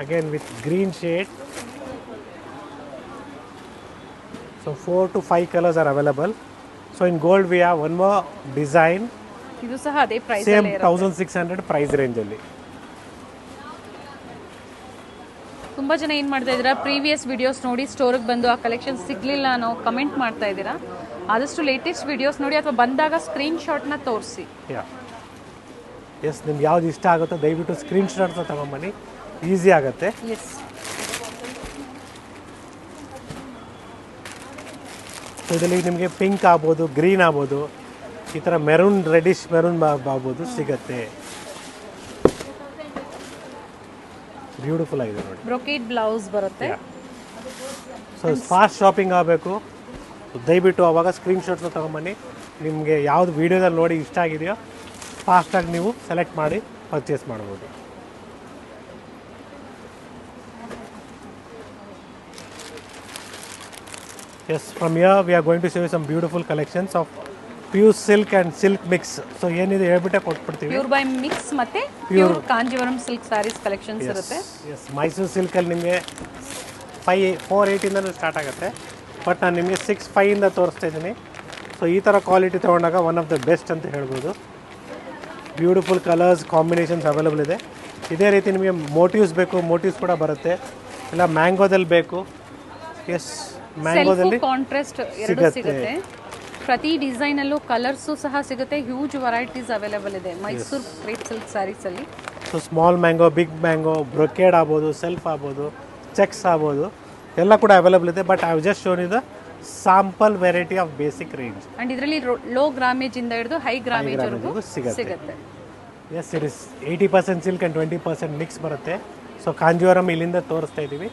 again with green shade. So 4 to 5 colors are available. So in gold we have one more design. ಇದು ಸಹ ಅದೇ price Same ಅಲ್ಲೇ ಇರುತ್ತೆ. 1600 price range ಅಲ್ಲಿ. ತುಂಬ ಜನ ಏನು ಮಾಡ್ತಾ ಇದ್ದೀರಾ, ಪ್ರೀವಿಯಸ್ ವಿಡಿಯೋಸ್ ನೋಡಿ ಸ್ಟೋರಿಗೆ ಬಂದು ಆ ಕಲೆಕ್ಷನ್ ಸಿಗಲಿಲ್ಲ ಅನ್ನೋ ಕಮೆಂಟ್ ಮಾಡ್ತಾ ಇದ್ದೀರಾ. ಆದಷ್ಟು ಲೇಟೆಸ್ಟ್ ವಿಡಿಯೋಸ್ ನೋಡಿ ಅಥವಾ ಬಂದಾಗ ಸ್ಕ್ರೀನ್ಶಾಟ್ನ ತೋರಿಸಿ. ಎಸ್, ನಿಮ್ಗೆ ಯಾವ್ದು ಇಷ್ಟ ಆಗುತ್ತೋ ದಯವಿಟ್ಟು ಸ್ಕ್ರೀನ್ಶಾಟ್ನ ತಗೊಂಬನ್ನಿ, ಈಸಿ ಆಗುತ್ತೆ. ಎಸ್, ಸೊ ಇದರಲ್ಲಿ ನಿಮಗೆ ಪಿಂಕ್ ಆಗ್ಬೋದು, ಗ್ರೀನ್ ಆಗ್ಬೋದು, ಈ ಥರ ಮೆರೂನ್, ರೆಡಿಶ್ ಮೆರೂನ್ ಆಗ್ಬೋದು ಸಿಗತ್ತೆ. ಬ್ಯೂಟಿಫುಲ್ ಆಗಿದೆ ನೋಡಿ. ಬ್ರೊಕೇಡ್ ಬ್ಲೌಸ್ ಬರುತ್ತೆ. ಸೊ ಫಾಸ್ಟ್ ಶಾಪಿಂಗ್ ಆಗಬೇಕು ದಯವಿಟ್ಟು ಆವಾಗ ಸ್ಕ್ರೀನ್ಶಾಟ್ನ ತೊಗೊಂಬನ್ನಿ. ನಿಮಗೆ ಯಾವುದು ವೀಡಿಯೋದಲ್ಲಿ ನೋಡಿ ಇಷ್ಟ ಆಗಿದೆಯೋ ಫಾಸ್ಟಾಗಿ ನೀವು ಸೆಲೆಕ್ಟ್ ಮಾಡಿ ಪರ್ಚೇಸ್ ಮಾಡ್ಬೋದು. Yes, from here we are going to show some beautiful collections of pure silk and silk mix. So ಏನಿದೆ ಹೇಳ್ಬಿಟ್ಟೆ ಕೊಟ್ಬಿಡ್ತೀವಿ. ಪ್ಯೂರ್ ಬೈ ಮಿಕ್ಸ್ ಮತ್ತೆ pure Kanjeevaram silk saris collections ಇರುತ್ತೆ. ಎಸ್, ಮೈಸೂರು ಸಿಲ್ಕಲ್ಲಿ ನಿಮಗೆ 480ಇಂದನೂ ಸ್ಟಾರ್ಟ್ ಆಗುತ್ತೆ, ಬಟ್ ನಾನು ನಿಮಗೆ 65ಇಂದ ತೋರಿಸ್ತಾ ಇದ್ದೀನಿ. ಸೊ ಈ ಥರ ಕ್ವಾಲಿಟಿ ತೊಗೊಂಡಾಗ ಒನ್ ಆಫ್ ದ ಬೆಸ್ಟ್ ಅಂತ ಹೇಳ್ಬೋದು. ಬ್ಯೂಟಿಫುಲ್ ಕಲರ್ಸ್ ಕಾಂಬಿನೇಷನ್ಸ್ ಅವೈಲಬಲ್ ಇದೆ. ಇದೇ ರೀತಿ ನಿಮಗೆ ಮೋಟಿವ್ಸ್ ಬೇಕು, ಮೋಟಿವ್ಸ್ ಕೂಡ ಬರುತ್ತೆ. ಇಲ್ಲ ಮ್ಯಾಂಗೋದಲ್ಲಿ ಬೇಕು, ಎಸ್ ಮ್ಯಾಂಗೋದಲ್ಲಿ ಕಾಂಟ್ರಾಸ್ಟ್ ಎರಡು ಸಿಗುತ್ತೆ. ಪ್ರತಿ ಡಿಸೈನಲ್ಲೂ ಕಲರ್ಸು ಸಹ ಸಿಗುತ್ತೆ. ಹ್ಯೂಜ್ ವೆರೈಟೀಸ್ ಅವೈಲೇಬಲ್ ಇದೆ ಮೈಸೂರು ಕ್ರೇಪ್ ಸಿಲ್ಕ್ ಸ್ಯಾರೀಸಲ್ಲಿ. So small mango, big mango, brocade ಆಗ್ಬೋದು, ಸೆಲ್ಫ್ ಆಗ್ಬೋದು, ಚೆಕ್ಸ್ ಆಗ್ಬೋದು, ಎಲ್ಲ ಕೂಡ ಅವೈಲೇಬಲ್ ಇದೆ. But I have just shown you the sample variety of basic range. And ಇದರಲ್ಲಿ ಲೋ ಗ್ರಾಮೇಜ್ ಇಂದ ಹಿಡಿದು ಹೈ ಗ್ರಾಮೇಜ್ ವರೆಗೂ ಸಿಗುತ್ತೆ. Yes, it is 80% silk and 20% mix ಬರುತ್ತೆ. ಸೊ ಕಾಂಜೀವರಂ ಇಲ್ಲಿಂದ ತೋರಿಸ್ತಾ ಇದ್ದೀವಿ.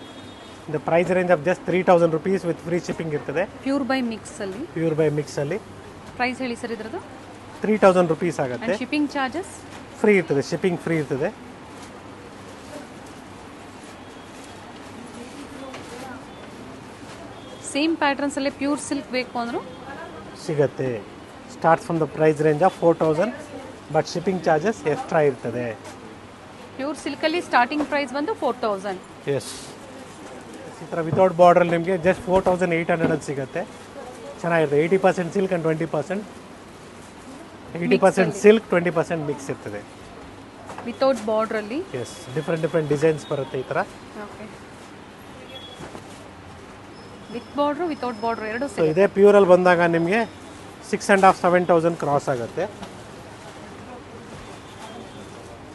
The price range of just 3000 rupees with free shipping ಇರ್ತದೆ. ಪ್ಯೂರ್ ಬೈ ಮಿಕ್ಸ್ ಅಲ್ಲಿ. ಪ್ಯೂರ್ ಬೈ ಮಿಕ್ಸ್ ಅಲ್ಲಿ ಪ್ರೈಸ್ ಹೇಳಿ ಸರ್ ಇದ್ರದ್ದು. 3000 rupees ಆಗುತ್ತೆ. ಶಿಪ್ಪಿಂಗ್ ಚಾರ್ಜಸ್ ಫ್ರೀ ಇರ್ತದೆ, ಶಿಪ್ಪಿಂಗ್ ಫ್ರೀ ಇರ್ತದೆ. ಸೇಮ್ ಪ್ಯಾಟರ್ನ್ಸ್ ಅಲ್ಲೇ ಪ್ಯೂರ್ ಸಿಲ್ಕ್ ಬೇಕು ಅಂದರೂ ಸಿಗತ್ತೆ. Starts from the price range of 4000, but shipping charges extra ಇರ್ತದೆ. ಪ್ಯೂರ್ ಸಿಲ್ಕಲ್ಲಿ ಸ್ಟಾರ್ಟಿಂಗ್ ಪ್ರೈಸ್ ಬಂದು 4000. ಎಸ್, ಈ ಥರ ವಿತೌಟ್ ಬಾರ್ಡ್ರಲ್ಲಿ ನಿಮಗೆ ಜಸ್ಟ್ 4800 ಅಲ್ಲಿ ಸಿಗುತ್ತೆ. ಚೆನ್ನಾಗಿರುತ್ತೆ. 80% ಸಿಲ್ಕ್ ಆ್ಯಂಡ್ 20%, 80% ಸಿಲ್ಕ್, 20% ಮಿಕ್ಸ್ ಇರ್ತದೆ. ವಿತೌಟ್ ಬಾರ್ಡ್ರಲ್ಲಿ. ಎಸ್, ಡಿಫ್ರೆಂಟ್ ಡಿಸೈನ್ಸ್ ಬರುತ್ತೆ ಈ ಥರ. Okay, with border without border ಎರಡು ಸೊ ಇದೇ ಪ್ಯೂರಲ್ಲಿ ಬಂದಾಗ ನಿಮಗೆ 6,500-7,000 ಕ್ರಾಸ್ ಆಗುತ್ತೆ.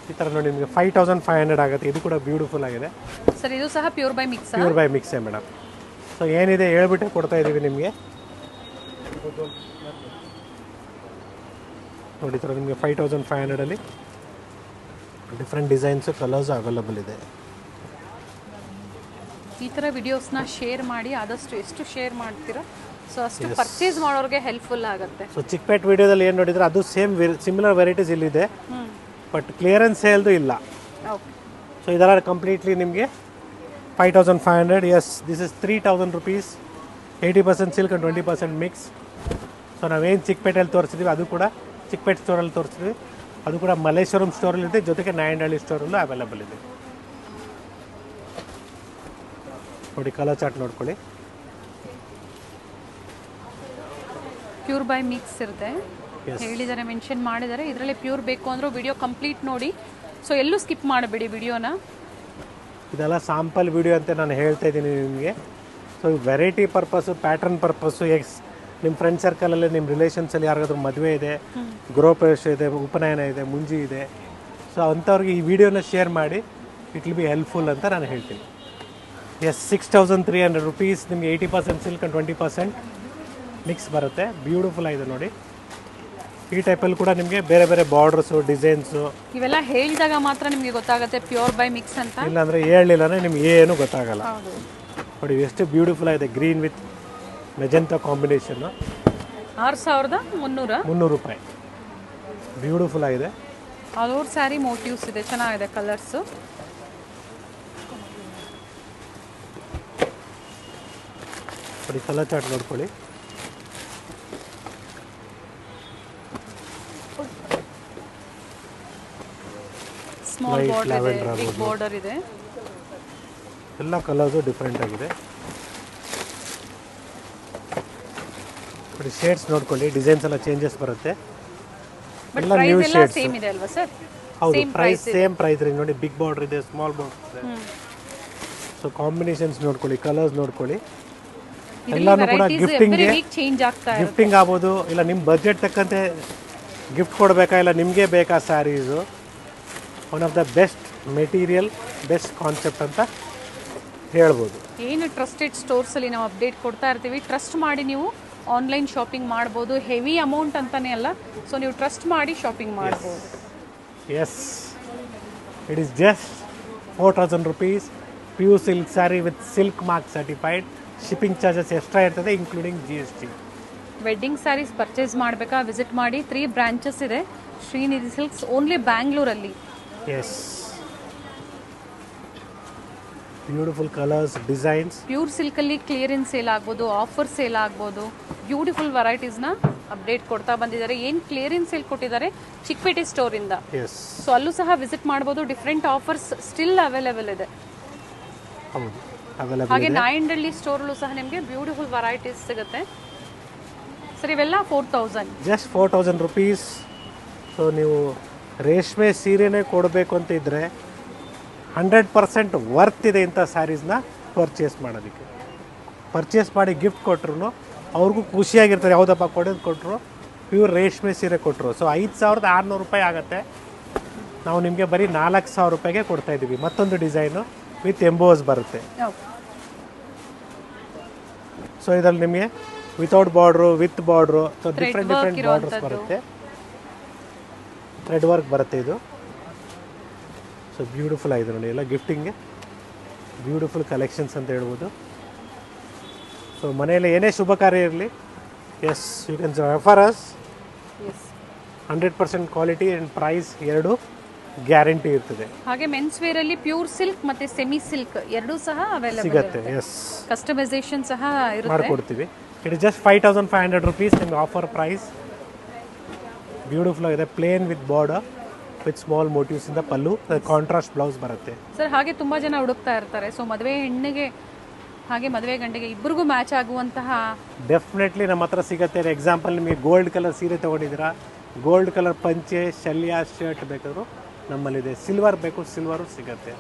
ಈ ಥರ ನೋಡಿ ನಿಮಗೆ 5,500 ಆಗುತ್ತೆ. ಇದು ಕೂಡ ಬ್ಯೂಟಿಫುಲ್ ಆಗಿದೆ ಸರ್. ಇದು ಸಹ pure by mix. Pure by ಮಿಕ್ಸೇ ಮೇಡಮ್. ಸೊ ಏನಿದೆ ಹೇಳ್ಬಿಟ್ಟು ಕೊಡ್ತಾ ಇದ್ದೀವಿ ನಿಮಗೆ. ನೋಡಿ ಥರ ನಿಮಗೆ 5,500ಅಲ್ಲಿ ಡಿಫ್ರೆಂಟ್ ಡಿಸೈನ್ಸು, ಕಲರ್ಸು ಅವೈಲಬಲ್ ಇದೆ. ಈ ಥರ ವಿಡಿಯೋಸ್ನ ಶೇರ್ ಮಾಡಿ, ಆದಷ್ಟು ಎಷ್ಟು ಶೇರ್ ಮಾಡ್ತೀರೋ ಸೊ ಅಷ್ಟು ಪರ್ಚೇಸ್ ಮಾಡೋರಿಗೆ ಹೆಲ್ಪ್ಫುಲ್ ಆಗುತ್ತೆ. ಸೊ ಚಿಕ್ಕಪೇಟ್ ವಿಡಿಯೋದಲ್ಲಿ ಏನು ನೋಡಿದ್ರೆ ಅದು ಸಿಮಿಲರ್ ವೆರೈಟೀಸ್ ಇಲ್ಲಿದೆ, ಬಟ್ ಕ್ಲಿಯರೆನ್ಸ್ ಸೇಲ್ದು ಇಲ್ಲ. ಓಕೆ, ಸೊ ಇದೆಲ್ಲ ಕಂಪ್ಲೀಟ್ಲಿ ನಿಮಗೆ 5,500. Yes, this is 3,000 rupees, 80% silk and 20% mix. So ನಾವೇನು ಚಿಕ್ಕಪೇಟೆಯಲ್ಲಿ ತೋರಿಸಿದ್ವಿ ಅದು ಕೂಡ ಚಿಕ್ಕಪೇಟೆ ಸ್ಟೋರಲ್ಲಿ ತೋರಿಸಿದ್ವಿ, ಅದು ಕೂಡ ಮಲ್ಲೇಶ್ವರಂ ಸ್ಟೋರಲ್ಲಿದೆ, ಜೊತೆಗೆ ನಾಯಂಡಹಳ್ಳಿ ಸ್ಟೋರಲ್ಲೂ ಅವೈಲಬಲ್ ಇದೆ. ನೋಡಿ ಕಲರ್ ಚಾರ್ಟ್ ನೋಡ್ಕೊಳ್ಳಿ. ಪ್ಯೂರ್ ಬೈ ಮಿಕ್ಸ್ ಇರುತ್ತೆ ಹೇಳಿದ್ದಾರೆ, ಮೆನ್ಷನ್ ಮಾಡಿದ್ದಾರೆ. ಇದರಲ್ಲಿ ಪ್ಯೂರ್ ಬೇಕು ಅಂದರೂ ವಿಡಿಯೋ ಕಂಪ್ಲೀಟ್ ನೋಡಿ. ಸೊ ಎಲ್ಲೂ ಸ್ಕಿಪ್ ಮಾಡಬೇಡಿ ವಿಡಿಯೋನ. ಇದೆಲ್ಲ ಸ್ಯಾಂಪಲ್ ವಿಡಿಯೋ ಅಂತ ನಾನು ಹೇಳ್ತಾ ಇದ್ದೀನಿ ನಿಮಗೆ. So variety purpose, pattern purpose, ನಿಮ್ಮ ಫ್ರೆಂಡ್ ಸರ್ಕಲಲ್ಲಿ, ನಿಮ್ಮ ರಿಲೇಷನ್ಸಲ್ಲಿ ಯಾರಿಗಾದ್ರೂ ಮದುವೆ ಇದೆ, ಗೃಹಪ್ರವೇಶ ಇದೆ, ಉಪನಯನ ಇದೆ, ಮುಂಜಿ ಇದೆ, ಸೊ ಅಂಥವ್ರಿಗೆ ಈ ವಿಡಿಯೋನ ಶೇರ್ ಮಾಡಿ. ಇಟ್ ವಿಲ್ ಬಿ ಹೆಲ್ಪ್ಫುಲ್ ಅಂತ ನಾನು ಹೇಳ್ತೀನಿ. ಎಸ್, 6,300 rupees ನಿಮಗೆ 80% ಸಿಲ್ಕ್ ಆ್ಯಂಡ್ 20% ಮಿಕ್ಸ್ ಬರುತ್ತೆ. ಬ್ಯೂಟಿಫುಲ್ ಆಗಿದೆ ನೋಡಿ. ಈ ಟೈಪಲ್ಲಿ ಕೂಡ ನಿಮಗೆ ಬೇರೆ ಬೇರೆ ಬಾರ್ಡರ್ಸು ಡಿಸೈನ್ಸು ಇವೆಲ್ಲ ಹೇಳಿದಾಗ ಮಾತ್ರ ನಿಮಗೆ ಗೊತ್ತಾಗುತ್ತೆ ಪ್ಯೂರ್ ಬೈ ಮಿಕ್ಸ್ ಅಂತ. ಇಲ್ಲಾಂದರೆ ಹೇಳಿಲ್ಲನೇ ನಿಮ್ಗೆ ಏನು ಗೊತ್ತಾಗಲ್ಲ. ಹೌದು. ನೋಡಿ ಎಷ್ಟು ಬ್ಯೂಟಿಫುಲ್ ಆಗಿದೆ, ಗ್ರೀನ್ ವಿತ್ ಮೆಜೆಂಟಾ ಕಾಂಬಿನೇಷನ್ನು. 6300 ರೂಪಾಯಿ. ಬ್ಯೂಟಿಫುಲ್ ಆಗಿದೆ. ಆಲ್ ಓವರ್ ಸ್ಯಾರಿ ಮೋಟಿವ್ಸ್ ಇದೆ, ಚೆನ್ನಾಗಿದೆ ಕಲರ್ಸು. ನೋಡಿ ಕಲರ್ ಚಾರ್ಟ್ ನೋಡ್ಕೊಳ್ಳಿ. ಸ್ಮಾಲ್ ಬಾರ್ಡರ್ ಇದೆ, ಬಿಗ್ ಬಾರ್ಡರ್ ಇದೆ. ಎಲ್ಲ ಕಲರ್ಸು ಡಿಫ್ರೆಂಟ್ ಆಗಿದೆ. ನೋಡಿ ಶೇಡ್ಸ್ ನೋಡ್ಕೊಳ್ಳಿ, ಡಿಸೈನ್ಸ್ ಎಲ್ಲ ಚೇಂಜಸ್ ಬರುತ್ತೆ. ಬಟ್ ಪ್ರೈಸ್ ಎಲ್ಲ ಸೇಮ್ ಇದೆ ಅಲ್ವಾ ಸರ್? ಹೌದು, ಪ್ರೈಸ್ ಸೇಮ್ ಪ್ರೈಸ್ ರೇಂಜ್. ನೋಡಿ ಬಿಗ್ ಬಾರ್ಡರ್ ಇದೆ, ಸ್ಮಾಲ್ ಬಾರ್ಡರ್ ಇದೆ. ಸೊ ಕಾಂಬಿನೇಷನ್ಸ್ ನೋಡ್ಕೊಳ್ಳಿ, ಕಲರ್ಸ್ ನೋಡ್ಕೊಳ್ಳಿ. ಎಲ್ಲಾನು ಕೂಡ ಗಿಫ್ಟಿಂಗ್ ಆಗ್ಬೋದು, ಇಲ್ಲ ನಿಮ್ಮ ಬಜೆಟ್ ತಕ್ಕಂತೆ ಗಿಫ್ಟ್ ಕೊಡಬೇಕಾ, ಇಲ್ಲ ನಿಮಗೆ ಬೇಕಾ saris. One of the best material, best concept ಅಂತ ಹೇಳ್ಬೋದು. ಏನು ಟ್ರಸ್ಟೆಡ್ ಸ್ಟೋರ್ಸಲ್ಲಿ ನಾವು ಅಪ್ಡೇಟ್ ಕೊಡ್ತಾ ಇರ್ತೀವಿ. ಟ್ರಸ್ಟ್ ಮಾಡಿ ನೀವು ಆನ್ಲೈನ್ ಶಾಪಿಂಗ್ ಮಾಡ್ಬೋದು. ಹೆವಿ ಅಮೌಂಟ್ ಅಂತಲೇ ಅಲ್ಲ, ಸೊ ನೀವು ಟ್ರಸ್ಟ್ ಮಾಡಿ ಶಾಪಿಂಗ್ ಮಾಡ್ಬೋದು. Yes, it is just 4000 rupees pure silk sari with silk mark certified. Shipping charges extra ಇರ್ತದೆ, including GST. Wedding saris purchase ಮಾಡಬೇಕಾ ವಿಸಿಟ್ ಮಾಡಿ. 3 ಬ್ರಾಂಚಸ್ ಇದೆ ಶ್ರೀನಿಧಿ ಸಿಲ್ಕ್ಸ್, ಓನ್ಲಿ ಬ್ಯಾಂಗ್ಳೂರಲ್ಲಿ. Yes, beautiful colours, designs. Pure ಸಿಲ್ಕಲ್ಲಿ ಕ್ಲಿಯರೆನ್ಸ್ ಸೇಲ್ ಆಗ್ಬೋದು, offer sale ಆಗ್ಬೋದು. Beautiful ವೆರೈಟೀಸ್ನ update ಕೊಡ್ತಾ ಬಂದಿದ್ದಾರೆ. ಏನು ಕ್ಲಿಯರೆನ್ಸ್ ಸೇಲ್ ಕೊಟ್ಟಿದ್ದಾರೆ ಚಿಕ್ಕಪೇಟೆ ಸ್ಟೋರಿಂದ, ಸೊ ಅಲ್ಲೂ ಸಹ ವಿಸಿಟ್ ಮಾಡ್ಬೋದು. ಡಿಫ್ರೆಂಟ್ ಆಫರ್ಸ್ ಸ್ಟಿಲ್ ಅವೈಲೇಬಲ್ ಇದೆ. ಹಾಗೆ ನಾಯಂಡಳ್ಳಿ ಸ್ಟೋರಲ್ಲೂ ಸಹ ನಿಮಗೆ ಬ್ಯೂಟಿಫುಲ್ ವೆರೈಟೀಸ್ ಸಿಗುತ್ತೆ. ಸರ್ ಇವೆಲ್ಲ 4000, ಜಸ್ಟ್ 4000 rupees. ಸೊ ನೀವು ರೇಷ್ಮೆ ಸೀರೆನೇ ಕೊಡಬೇಕು ಅಂತ ಇದ್ದರೆ 100% ವರ್ತ್ ಇದೆ ಇಂಥ ಸ್ಯಾರೀಸ್ನ ಪರ್ಚೇಸ್ ಮಾಡೋದಕ್ಕೆ. ಪರ್ಚೇಸ್ ಮಾಡಿ ಗಿಫ್ಟ್ ಕೊಟ್ಟರು ಅವ್ರಿಗೂ ಖುಷಿಯಾಗಿರ್ತಾರೆ. ಯಾವುದಪ್ಪ ಕೊಟ್ಟರು, ಪ್ಯೂರ್ ರೇಷ್ಮೆ ಸೀರೆ ಕೊಟ್ಟರು. ಸೊ 5600 ರೂಪಾಯಿ ಆಗುತ್ತೆ. ನಾವು ನಿಮಗೆ ಬರೀ 4000 ರೂಪಾಯಿಗೆ ಕೊಡ್ತಾಯಿದ್ದೀವಿ. ಮತ್ತೊಂದು ಡಿಸೈನು ವಿತ್ ಎಂಬೋಸ್ ಬರುತ್ತೆ. ಸೊ ಇದರಲ್ಲಿ ನಿಮಗೆ without border, with border, so different borders ಬರುತ್ತೆ. ಥ್ರೆಡ್ ವರ್ಕ್ ಬರುತ್ತೆ ಇದು. ಸೊ ಬ್ಯೂಟಿಫುಲ್ ಆಗಿದೆ ನೋಡಿ, ಎಲ್ಲ ಗಿಫ್ಟಿಂಗ್ಗೆ ಬ್ಯೂಟಿಫುಲ್ ಕಲೆಕ್ಷನ್ಸ್ ಅಂತ ಹೇಳ್ಬೋದು. ಸೊ ಮನೆಯಲ್ಲಿ ಏನೇ ಶುಭ ಕಾರ್ಯ ಇರಲಿ, yes you can refer us. 100% quality and price ಎರಡೂ ಗ್ಯಾರಂಟಿ ಇರ್ತದೆ. ಹಾಗೆ ಮೆನ್ಸ್ ವೇರ್ ಅಲ್ಲಿ ಪ್ಯೂರ್ ಸಿಲ್ಕ್ ಮತ್ತೆ ಸೆಮಿ ಸಿಲ್ಕ್ ಎರಡೂ ಸಹ ಅವೈಲೇಬಲ್ ಸಿಗುತ್ತೆ. ಎಸ್, ಕಸ್ಟಮೈಸೇಷನ್ ಸಹ ಇರುತ್ತೆ, ಮಾಡ್ಕೊಡ್ತೀವಿ. ಇಟ್ ಇಸ್ ಜಸ್ಟ್ 5500 rupees ನಿಮಗೆ ಆಫರ್ ಪ್ರೈಸ್. ಬ್ಯೂಟಿಫುಲ್ ಆಗಿದೆ, plain with border with small motifs ಇಂದ ಪಲ್ಲು, ಕಾಂಟ್ರಾಸ್ಟ್ ಬ್ಲೌಸ್ ಬರುತ್ತೆ. ಸರ್ ಹಾಗೆ ತುಂಬಾ ಜನ ಹುಡುಕ್ತಾ ಇರ್ತಾರೆ, ಸೊ ಮದುವೆ ಹೆಣ್ಣಿಗೆ ಹಾಗೆ ಮದುವೆ ಗಂಡಿಗೆ ಇಬ್ಬರಿಗೂ ಮ್ಯಾಚ್ ಆಗುವಂತಹ ಡೆಫಿನೆಟ್ಲಿ ನಮ್ಮ ಹತ್ರ ಸಿಗುತ್ತೆ. ಎಕ್ಸಾಂಪಲ್ ನಿಮಗೆ ಗೋಲ್ಡ್ ಕಲರ್ ಸೀರೆ ತೊಗೊಂಡಿದ್ದೀರಾ, ಗೋಲ್ಡ್ ಕಲರ್ ಪಂಚೆ, ಶಲ್ಯ, ಶರ್ಟ್ ಬೇಕಾದರೂ ನಮ್ಮಲ್ಲಿದೆ. ಸಿಲ್ವರ್ ಬೇಕು, ಸಿಲ್ವರು ಸಿಗುತ್ತೆ.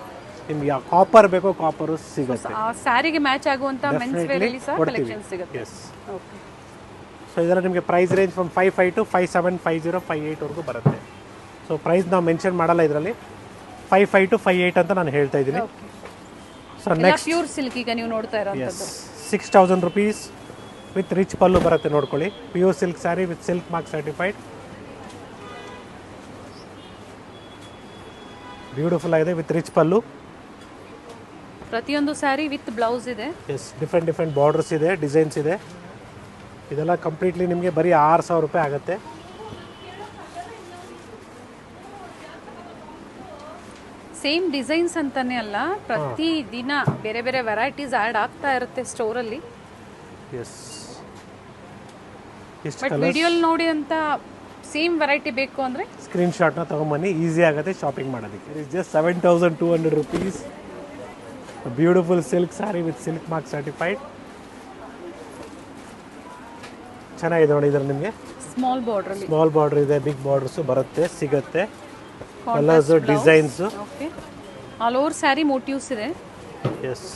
ನಿಮ್ಗೆ ಯಾವ ಕಾಪರ್ ಬೇಕೋ ಕಾಪರು ಸಿಗುತ್ತೆ. ಆ ಸ್ಯಾರಿಗೆ ಮ್ಯಾಚ್ ಆಗುವಂತ ಮೆನ್ಸ್ ವೇರ್ ಅಲ್ಲಿ ಸಹ ಕಲೆಕ್ಷನ್ ಸಿಗುತ್ತೆ. ಎಸ್, ಸೊ ಇದರ ನಿಮಗೆ ಪ್ರೈಸ್ ರೇಂಜ್ ಫ್ರಮ್ 55 to 57, 50, 58 ವರೆಗೂ ಬರುತ್ತೆ. ಸೊ ಪ್ರೈಸ್ ನಾವು ಮೆನ್ಷನ್ ಮಾಡಲ್ಲ ಇದರಲ್ಲಿ, 55 to 58 ಅಂತ ನಾನು ಹೇಳ್ತಾ ಇದ್ದೀನಿ. ಸೊ ನೆಕ್ಸ್ಟ್ ಪ್ಯೂರ್ ಸಿಲ್ಕ್ ಈಗ ನೀವು ನೋಡ್ತಾ ಇರೋಂಥದ್ದು 6000 rupees ವಿತ್ ರಿಚ್ ಪಲ್ಲು ಬರುತ್ತೆ. ನೋಡ್ಕೊಳ್ಳಿ, pure silk sari with silk mark certified. Beautiful ಆಗಿದೆ ವಿತ್ ರಿಚ್ ಪಲ್ಲು. ಪ್ರತಿಯೊಂದು ಸ್ಯಾರಿ ವಿತ್ ಬ್ಲೌಸ್ ಇದೆ. ಎಸ್, ಡಿಫ್ರೆಂಟ್ ಬಾರ್ಡರ್ಸ್ ಇದೆ, ಡಿಸೈನ್ಸ್ ಇದೆ. ಇದೆಲ್ಲ ಕಂಪ್ಲೀಟ್ಲಿ ನಿಮಗೆ ಬರೀ 6000 ರೂಪಾಯಿ ಆಗುತ್ತೆ. ಸೇಮ್ ಡಿಸೈನ್ಸ್ ಅಂತಾನೆ ಅಲ್ಲ, ಪ್ರತಿ ದಿನ ಬೇರೆ ಬೇರೆ ವೆರೈಟೀಸ್ ಆ್ಯಡ್ ಆಗ್ತಾ ಇರುತ್ತೆ ಸ್ಟೋರಲ್ಲಿ. ಎಸ್, ಬಟ್ ವಿಡಿಯೋಲಿ ನೋಡಿ ಅಂತ ಸೇಮ್ ವೆರೈಟಿ ಬೇಕು ಅಂದರೆ ಸ್ಕ್ರೀನ್ ಶಾಟ್ನ ತೊಗೊಂಬನ್ನಿ, ಈಸಿ ಆಗುತ್ತೆ ಶಾಪಿಂಗ್ ಮಾಡೋದಕ್ಕೆ. It is just 7200 rupees. Beautiful silk sari with silk mark certified. ಚೆನ್ನಾಗಿದೆ ನೋಡಿ. ಇದರ ನಿಮಗೆ ಸ್ಮಾಲ್ ಬಾರ್ಡರ್ ಇದೆ, ಬಿಗ್ ಬಾರ್ಡರ್ಸು ಬರುತ್ತೆ, ಸಿಗುತ್ತೆ. Colours, designs, okay, all over sari motives ಇದೆ. ಎಸ್,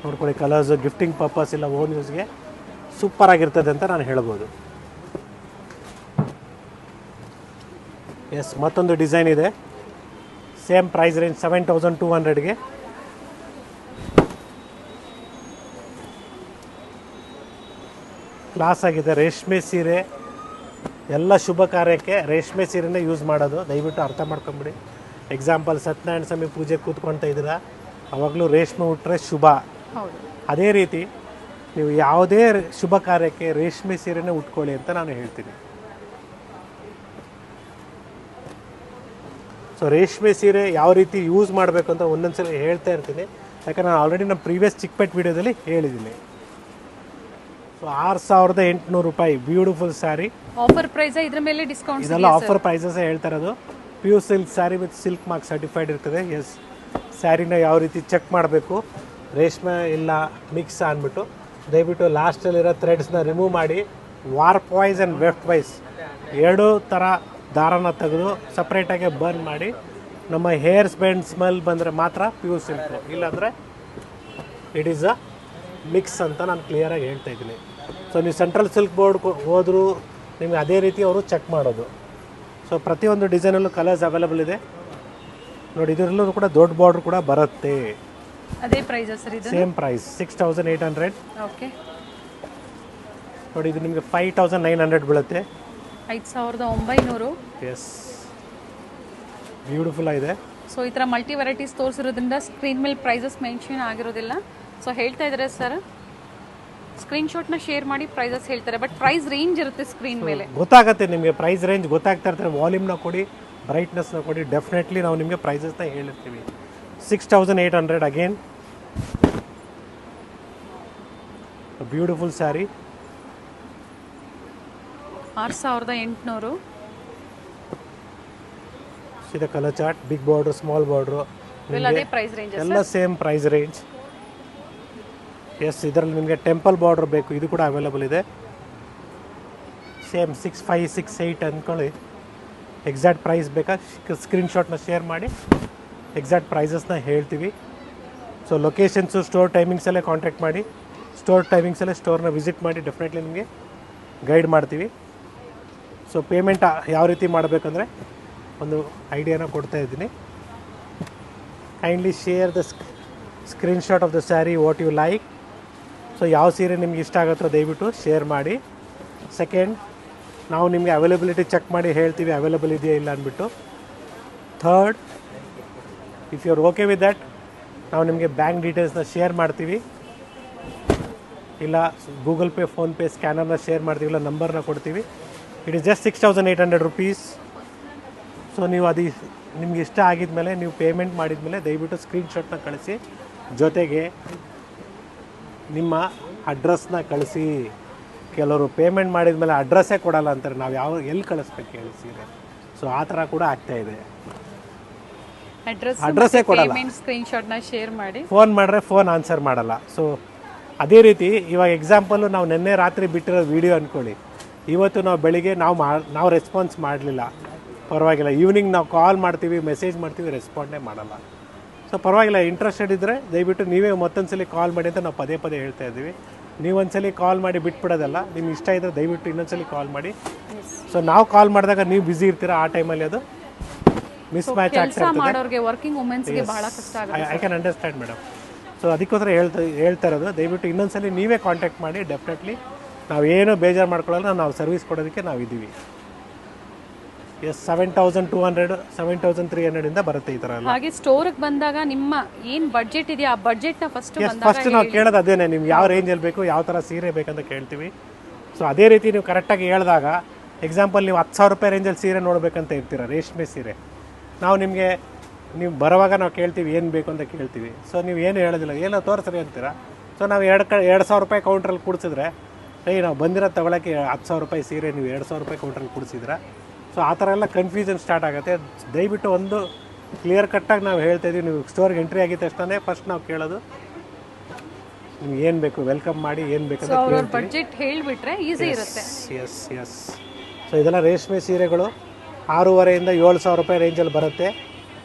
ನೋಡ್ಕೊಳ್ಳಿ, ಕಲರ್ಸು ಗಿಫ್ಟಿಂಗ್ ಪರ್ಪಸ್ ಇಲ್ಲ ಓನ್ ಯೂಸ್ಗೆ ಸೂಪರ್ ಆಗಿರ್ತದೆ ಅಂತ ನಾನು ಹೇಳ್ಬೋದು. ಎಸ್, ಮತ್ತೊಂದು ಡಿಸೈನ್ ಇದೆ, ಸೇಮ್ ಪ್ರೈಸ್ ರೇಂಜ್ 7200ಗೆ. ಕ್ಲಾಸ್ ಆಗಿದೆ. ರೇಷ್ಮೆ ಸೀರೆ ಎಲ್ಲ ಶುಭ ಕಾರ್ಯಕ್ಕೆ ರೇಷ್ಮೆ ಸೀರೆನೇ ಯೂಸ್ ಮಾಡೋದು, ದಯವಿಟ್ಟು ಅರ್ಥ ಮಾಡ್ಕೊಂಬಿಡಿ. ಎಕ್ಸಾಂಪಲ್ ಸತ್ಯನಾರಾಯಣ ಸ್ವಾಮಿ ಪೂಜೆ ಕೂತ್ಕೊಳ್ತಾ ಇದ್ದೀರಾ, ಅವಾಗಲೂ ರೇಷ್ಮೆ ಉಟ್ರೆ ಶುಭ. ಹೌದು. ಅದೇ ರೀತಿ ನೀವು ಯಾವುದೇ ಶುಭ ಕಾರ್ಯಕ್ಕೆ ರೇಷ್ಮೆ ಸೀರೆನೇ ಉಟ್ಕೊಳ್ಳಿ ಅಂತ ನಾನು ಹೇಳ್ತೀನಿ. ಸೊ ರೇಷ್ಮೆ ಸೀರೆ ಯಾವ ರೀತಿ ಯೂಸ್ ಮಾಡಬೇಕು ಅಂತ ಒಂದೊಂದ್ಸಲ ಹೇಳ್ತಾ ಇರ್ತೀನಿ, ಯಾಕಂದ್ರೆ ನಾನು ಆಲ್ರೆಡಿ ನಮ್ಮ ಪ್ರೀವಿಯಸ್ ಚಿಕ್ಕಪೇಟ್ ವಿಡಿಯೋದಲ್ಲಿ ಹೇಳಿದ್ದೀನಿ. ಸೊ 6800 ರೂಪಾಯಿ ಬ್ಯೂಟಿಫುಲ್ ಸ್ಯಾರಿ. ಆಫರ್ ಪ್ರೈಸ್, ಇದ್ರ ಮೇಲೆ ಡಿಸ್ಕೌಂಟ್ ಇದೆಲ್ಲ ಆಫರ್ ಪ್ರೈಸಸ್ ಹೇಳ್ತಾ ಇರೋದು. Pure silk sari with silk mark certified ಇರ್ತದೆ. ಎಸ್, ಸ್ಯಾರಿನ ಯಾವ ರೀತಿ ಚೆಕ್ ಮಾಡಬೇಕು, ರೇಷ್ಮೆ ಇಲ್ಲ ಮಿಕ್ಸ್ ಅಂದ್ಬಿಟ್ಟು ದಯವಿಟ್ಟು ಲಾಸ್ಟಲ್ಲಿರೋ ಥ್ರೆಡ್ಸ್ನ ರಿಮೂವ್ ಮಾಡಿ warp wise and weft wise ಎರಡೂ ಥರ ದಾರನ ತೆಗೆದು ಸಪ್ರೇಟಾಗಿ ಬರ್ನ್ ಮಾಡಿ ನಮ್ಮ ಹೇರ್ ಸ್ಪೆಂಡ್ ಸ್ಮೆಲ್ ಬಂದರೆ ಮಾತ್ರ ಪ್ಯೂರ್ ಸಿಲ್ಕು, ಇಲ್ಲಾಂದರೆ ಇಟ್ ಈಸ್ ಅ ಮಿಕ್ಸ್ ಅಂತ ನಾನು ಕ್ಲಿಯರಾಗಿ ಹೇಳ್ತಾ ಇದ್ದೀನಿ. ಸೊ ನೀವು ಸೆಂಟ್ರಲ್ ಸಿಲ್ಕ್ ಬೋರ್ಡ್ ಹೋದರೂ ನಿಮಗೆ ಅದೇ ರೀತಿ ಅವರು ಚೆಕ್ ಮಾಡೋದು. ಸೊ ಪ್ರತಿಯೊಂದು ಡಿಸೈನಲ್ಲೂ ಕಲರ್ಸ್ ಅವೈಲೇಬಲ್ ಇದೆ ನೋಡಿ. ಇದರಲ್ಲೂ ಕೂಡ ದೊಡ್ಡ ಬಾರ್ಡ್ರ್ ಕೂಡ ಬರುತ್ತೆ. ಅದೇ ಪ್ರೈಸ್ ಸರ್, ಇದು ಸೇಮ್ ಪ್ರೈಸ್ 6800. ಓಕೆ ನೋಡಿ, ಇದು ನಿಮಗೆ 5900 ಬೀಳುತ್ತೆ. 5900. ಎಸ್, ಬ್ಯೂಟಿಫುಲ್ ಆಗಿದೆ. ಸೊ ಈ ಥರ ಮಲ್ಟಿ ವೆರೈಟೀಸ್ ತೋರಿಸಿರೋದ್ರಿಂದ ಸ್ಕ್ರೀನ್ ಮೇಲೆ ಪ್ರೈಸಸ್ ಮೆನ್ಷನ್ ಆಗಿರೋದಿಲ್ಲ. ಸೊ ಹೇಳ್ತಾ ಇದ್ದಾರೆ ಸರ್, ಸ್ಕ್ರೀನ್ಶಾಟ್ನ ಶೇರ್ ಮಾಡಿ ಪ್ರೈಸಸ್ ಹೇಳ್ತಾರೆ, ಬಟ್ ಪ್ರೈಸ್ ರೇಂಜ್ ಇರುತ್ತೆ ಸ್ಕ್ರೀನ್ ಮೇಲೆ. ಗೊತ್ತಾಗುತ್ತೆ ನಿಮಗೆ, ಪ್ರೈಸ್ ರೇಂಜ್ ಗೊತ್ತಾಗ್ತಾ ಇರ್ತಾರೆ. ವಾಲ್ಯೂಮ್ನ ಕೊಡಿ, ಬ್ರೈಟ್ನೆಸ್ನ ಕೊಡಿ, ಡೆಫಿನೆಟ್ಲಿ ನಾವು ನಿಮಗೆ ಪ್ರೈಸಸ್ನ ಹೇಳಿರ್ತೀವಿ. 6800 ಅಗೇನ್. ಬ್ಯೂಟಿಫುಲ್ ಸ್ಯಾರಿ. 6800. ಇದೆ colour chart, big border, small border, ಅದೇ ಪ್ರೈಸ್ ರೇಂಜ್ ಎಲ್ಲ ಸೇಮ್ ಪ್ರೈಸ್ ರೇಂಜ್. ಎಸ್, ಇದರಲ್ಲಿ ನಿಮಗೆ ಟೆಂಪಲ್ ಬಾರ್ಡರ್ ಬೇಕು, ಇದು ಕೂಡ ಅವೈಲೇಬಲ್ ಇದೆ. ಸೇಮ್ 6568 ಅಂದ್ಕೊಳ್ಳಿ. ಎಕ್ಸಾಕ್ಟ್ ಪ್ರೈಸ್ ಬೇಕಾ ಸ್ಕ್ರೀನ್ಶಾಟ್ನ ಶೇರ್ ಮಾಡಿ, ಎಕ್ಸಾಕ್ಟ್ ಪ್ರೈಸಸ್ನ ಹೇಳ್ತೀವಿ. ಸೊ ಲೊಕೇಶನ್ಸು, ಸ್ಟೋರ್ ಟೈಮಿಂಗ್ಸಲ್ಲೇ ಕಾಂಟ್ಯಾಕ್ಟ್ ಮಾಡಿ, ಸ್ಟೋರ್ ಟೈಮಿಂಗ್ಸಲ್ಲೇ ಸ್ಟೋರ್ನ ವಿಸಿಟ್ ಮಾಡಿ, ಡೆಫಿನೆಟ್ಲಿ ನಿಮಗೆ ಗೈಡ್ ಮಾಡ್ತೀವಿ. ಸೊ ಪೇಮೆಂಟ್ ಯಾವ ರೀತಿ ಮಾಡಬೇಕಂದ್ರೆ ಒಂದು ಐಡಿಯಾನ ಕೊಡ್ತಾ ಇದ್ದೀನಿ. Kindly share the screenshot of the sari what you like. So ಯಾವ ಸೀರೆ ನಿಮ್ಗೆ ಇಷ್ಟ ಆಗುತ್ತೋ ದಯವಿಟ್ಟು ಶೇರ್ ಮಾಡಿ. ಸೆಕೆಂಡ್, ನಾವು ನಿಮಗೆ ಅವೈಲಬಿಲಿಟಿ ಚೆಕ್ ಮಾಡಿ ಹೇಳ್ತೀವಿ ಅವೈಲೇಬಲ್ ಇದೆಯಾ ಇಲ್ಲ ಅಂದ್ಬಿಟ್ಟು. Third, if you are okay with that, ನಾವು ನಿಮಗೆ ಬ್ಯಾಂಕ್ ಡೀಟೇಲ್ಸ್ನ ಶೇರ್ ಮಾಡ್ತೀವಿ, ಇಲ್ಲ ಗೂಗಲ್ ಪೇ, ಫೋನ್ಪೇ ಸ್ಕ್ಯಾನರ್ನ ಶೇರ್ ಮಾಡ್ತೀವಿ, ಇಲ್ಲ ನಂಬರ್ನ ಕೊಡ್ತೀವಿ. It is just 6800 rupees. So ನೀವು ಅದು ನಿಮ್ಗೆ ಇಷ್ಟ ಆಗಿದ್ಮೇಲೆ, ನೀವು ಪೇಮೆಂಟ್ ಮಾಡಿದ್ಮೇಲೆ ದಯವಿಟ್ಟು ಸ್ಕ್ರೀನ್ಶಾಟ್ನ ಕಳಿಸಿ, ಜೊತೆಗೆ ನಿಮ್ಮ ಅಡ್ರೆಸ್ನ ಕಳಿಸಿ. ಕೆಲವರು ಪೇಮೆಂಟ್ ಮಾಡಿದ್ಮೇಲೆ ಅಡ್ರೆಸ್ಸೇ ಕೊಡಲ್ಲ ಅಂತಾರೆ, ನಾವು ಎಲ್ಲಿ ಕಳಿಸ್ಬೇಕು ಹೇಳಿ ಸೀರೆ. ಸೊ ಆ ಥರ ಕೂಡ ಆಗ್ತಾ ಇದೆ, ಅಡ್ರೆಸ್ಸೇ ಕೊಡಲ್ಲ. ಸ್ಕ್ರೀನ್ಶಾಟ್ನ ಶೇರ್ ಮಾಡಿ, ಫೋನ್ ಮಾಡಿದ್ರೆ ಫೋನ್ ಆನ್ಸರ್ ಮಾಡಲ್ಲ. ಸೊ ಅದೇ ರೀತಿ ಇವಾಗ ಎಕ್ಸಾಂಪಲ್ಲು ನಾವು ನಿನ್ನೆ ರಾತ್ರಿ ಬಿಟ್ಟಿರೋ ವೀಡಿಯೋ ಅಂದ್ಕೊಳ್ಳಿ, ಇವತ್ತು ನಾವು ಬೆಳಿಗ್ಗೆ ನಾವು ರೆಸ್ಪಾನ್ಸ್ ಮಾಡಲಿಲ್ಲ, ಪರವಾಗಿಲ್ಲ. ಈವ್ನಿಂಗ್ ನಾವು ಕಾಲ್ ಮಾಡ್ತೀವಿ, ಮೆಸೇಜ್ ಮಾಡ್ತೀವಿ, ರೆಸ್ಪಾಂಡೇ ಮಾಡಲ್ಲ. ಸೊ ಪರವಾಗಿಲ್ಲ, ಇಂಟ್ರೆಸ್ಟೆಡ್ ಇದ್ದರೆ ದಯವಿಟ್ಟು ನೀವೇ ಮತ್ತೊಂದ್ಸಲಿ ಕಾಲ್ ಮಾಡಿ ಅಂತ ನಾವು ಪದೇ ಪದೇ ಹೇಳ್ತಾ ಇದ್ದೀವಿ. ನೀವು ಒಂದ್ಸಲಿ ಕಾಲ್ ಮಾಡಿ ಬಿಟ್ಬಿಡೋದಲ್ಲ, ನಿಮ್ಗೆ ಇಷ್ಟ ಇದ್ದರೆ ದಯವಿಟ್ಟು ಇನ್ನೊಂದ್ಸಲಿ ಕಾಲ್ ಮಾಡಿ. ಸೊ ನಾವು ಕಾಲ್ ಮಾಡಿದಾಗ ನೀವು ಬ್ಯುಸಿ ಇರ್ತೀರಾ, ಆ ಟೈಮಲ್ಲಿ ಅದು ಮಿಸ್ ಮ್ಯಾಚ್ ಆಗ್ತಾ ಮಾಡೋರಿಗೆ, ವರ್ಕಿಂಗ್ ವುಮೆನ್ಸ್ಗೆ ಬಹಳ ಕಷ್ಟ ಆಗುತ್ತೆ. I can understand madam. So ಅದಕ್ಕೋಸ್ಕರ ಹೇಳ್ತಾ ಇರೋದು, ದಯವಿಟ್ಟು ಇನ್ನೊಂದ್ಸಲಿ ನೀವೇ ಕಾಂಟ್ಯಾಕ್ಟ್ ಮಾಡಿ. ಡೆಫಿನೆಟ್ಲಿ ನಾವೇನು ಬೇಜಾರು ಮಾಡ್ಕೊಳ್ಳಲ್ಲ, ನಾವು ಸರ್ವಿಸ್ ಕೊಡೋದಕ್ಕೆ ನಾವು ಇದ್ದೀವಿ. ಎಸ್, 7200, 7300 ಬರುತ್ತೆ ಈ ಥರ ಎಲ್ಲ. ಹಾಗೆ ಸ್ಟೋರ್ಗೆ ಬಂದಾಗ ನಿಮ್ಮ ಏನು ಬಡ್ಜೆಟ್ ಇದೆಯಾ ಆ ಬಡ್ಜೆಟ್ನ ಫಸ್ಟ್ ನಾವು ಕೇಳೋದು ಅದೇನೆ, ನಿಮ್ಗೆ ಯಾವ ರೇಂಜಲ್ಲಿ ಬೇಕು, ಯಾವ ಥರ ಸೀರೆ ಬೇಕಂತ ಕೇಳ್ತೀವಿ. ಸೊ ಅದೇ ರೀತಿ ನೀವು ಕರೆಕ್ಟಾಗಿ ಹೇಳಿದಾಗ, ಎಕ್ಸಾಂಪಲ್ ನೀವು 10,000 ರೂಪಾಯಿ ರೇಂಜಲ್ಲಿ ಸೀರೆ ನೋಡಬೇಕಂತ ಇರ್ತೀರ, ರೇಷ್ಮೆ ಸೀರೆ. ನಾವು ನಿಮಗೆ ನೀವು ಬರುವಾಗ ನಾವು ಕೇಳ್ತೀವಿ ಏನು ಬೇಕು ಅಂತ ಕೇಳ್ತೀವಿ. ಸೊ ನೀವು ಏನು ಹೇಳೋದಿಲ್ಲ, ಏನೋ ತೋರಿಸ್ರಿ ಅಂತೀರ. ಸೊ ನಾವು 2,000 ರೂಪಾಯಿ ಕೌಂಟ್ರಲ್ಲಿ ಕೂಡಿಸಿದ್ರೆ, ನಾವು ಬಂದಿರೋದು ತೊಗೊಳಕ್ಕೆ 10,000 ರೂಪಾಯಿ ಸೀರೆ ನೀವು 2,000 ರೂಪಾಯಿ ಕೌಂಟ್ರಲ್ಲಿ ಕೂಡಿಸಿದ್ರೆ, ಸೊ ಆ ಥರ ಎಲ್ಲ ಕನ್ಫ್ಯೂಷನ್ ಸ್ಟಾರ್ಟ್ ಆಗುತ್ತೆ. ದಯವಿಟ್ಟು ಒಂದು ಕ್ಲಿಯರ್ ಕಟ್ಟಾಗಿ ನಾವು ಹೇಳ್ತಾ ಇದ್ದೀವಿ. ನೀವು ಸ್ಟೋರ್ಗೆ ಎಂಟ್ರಿ ಆಗಿದ ತಕ್ಷಣ ಫಸ್ಟ್ ನಾವು ಕೇಳೋದು ನಿಮ್ಗೆ ಏನು ಬೇಕು, ವೆಲ್ಕಮ್ ಮಾಡಿ, ಏನು ಬೇಕಂತ ಬಡ್ಜೆಟ್ ಹೇಳಿಬಿಟ್ರೆ ಈಸಿ ಇರುತ್ತೆ. S S. ಸೊ ಇದೆಲ್ಲ ರೇಷ್ಮೆ ಸೀರೆಗಳು 6,500 7,000 ರೂಪಾಯಿ ರೇಂಜಲ್ಲಿ ಬರುತ್ತೆ.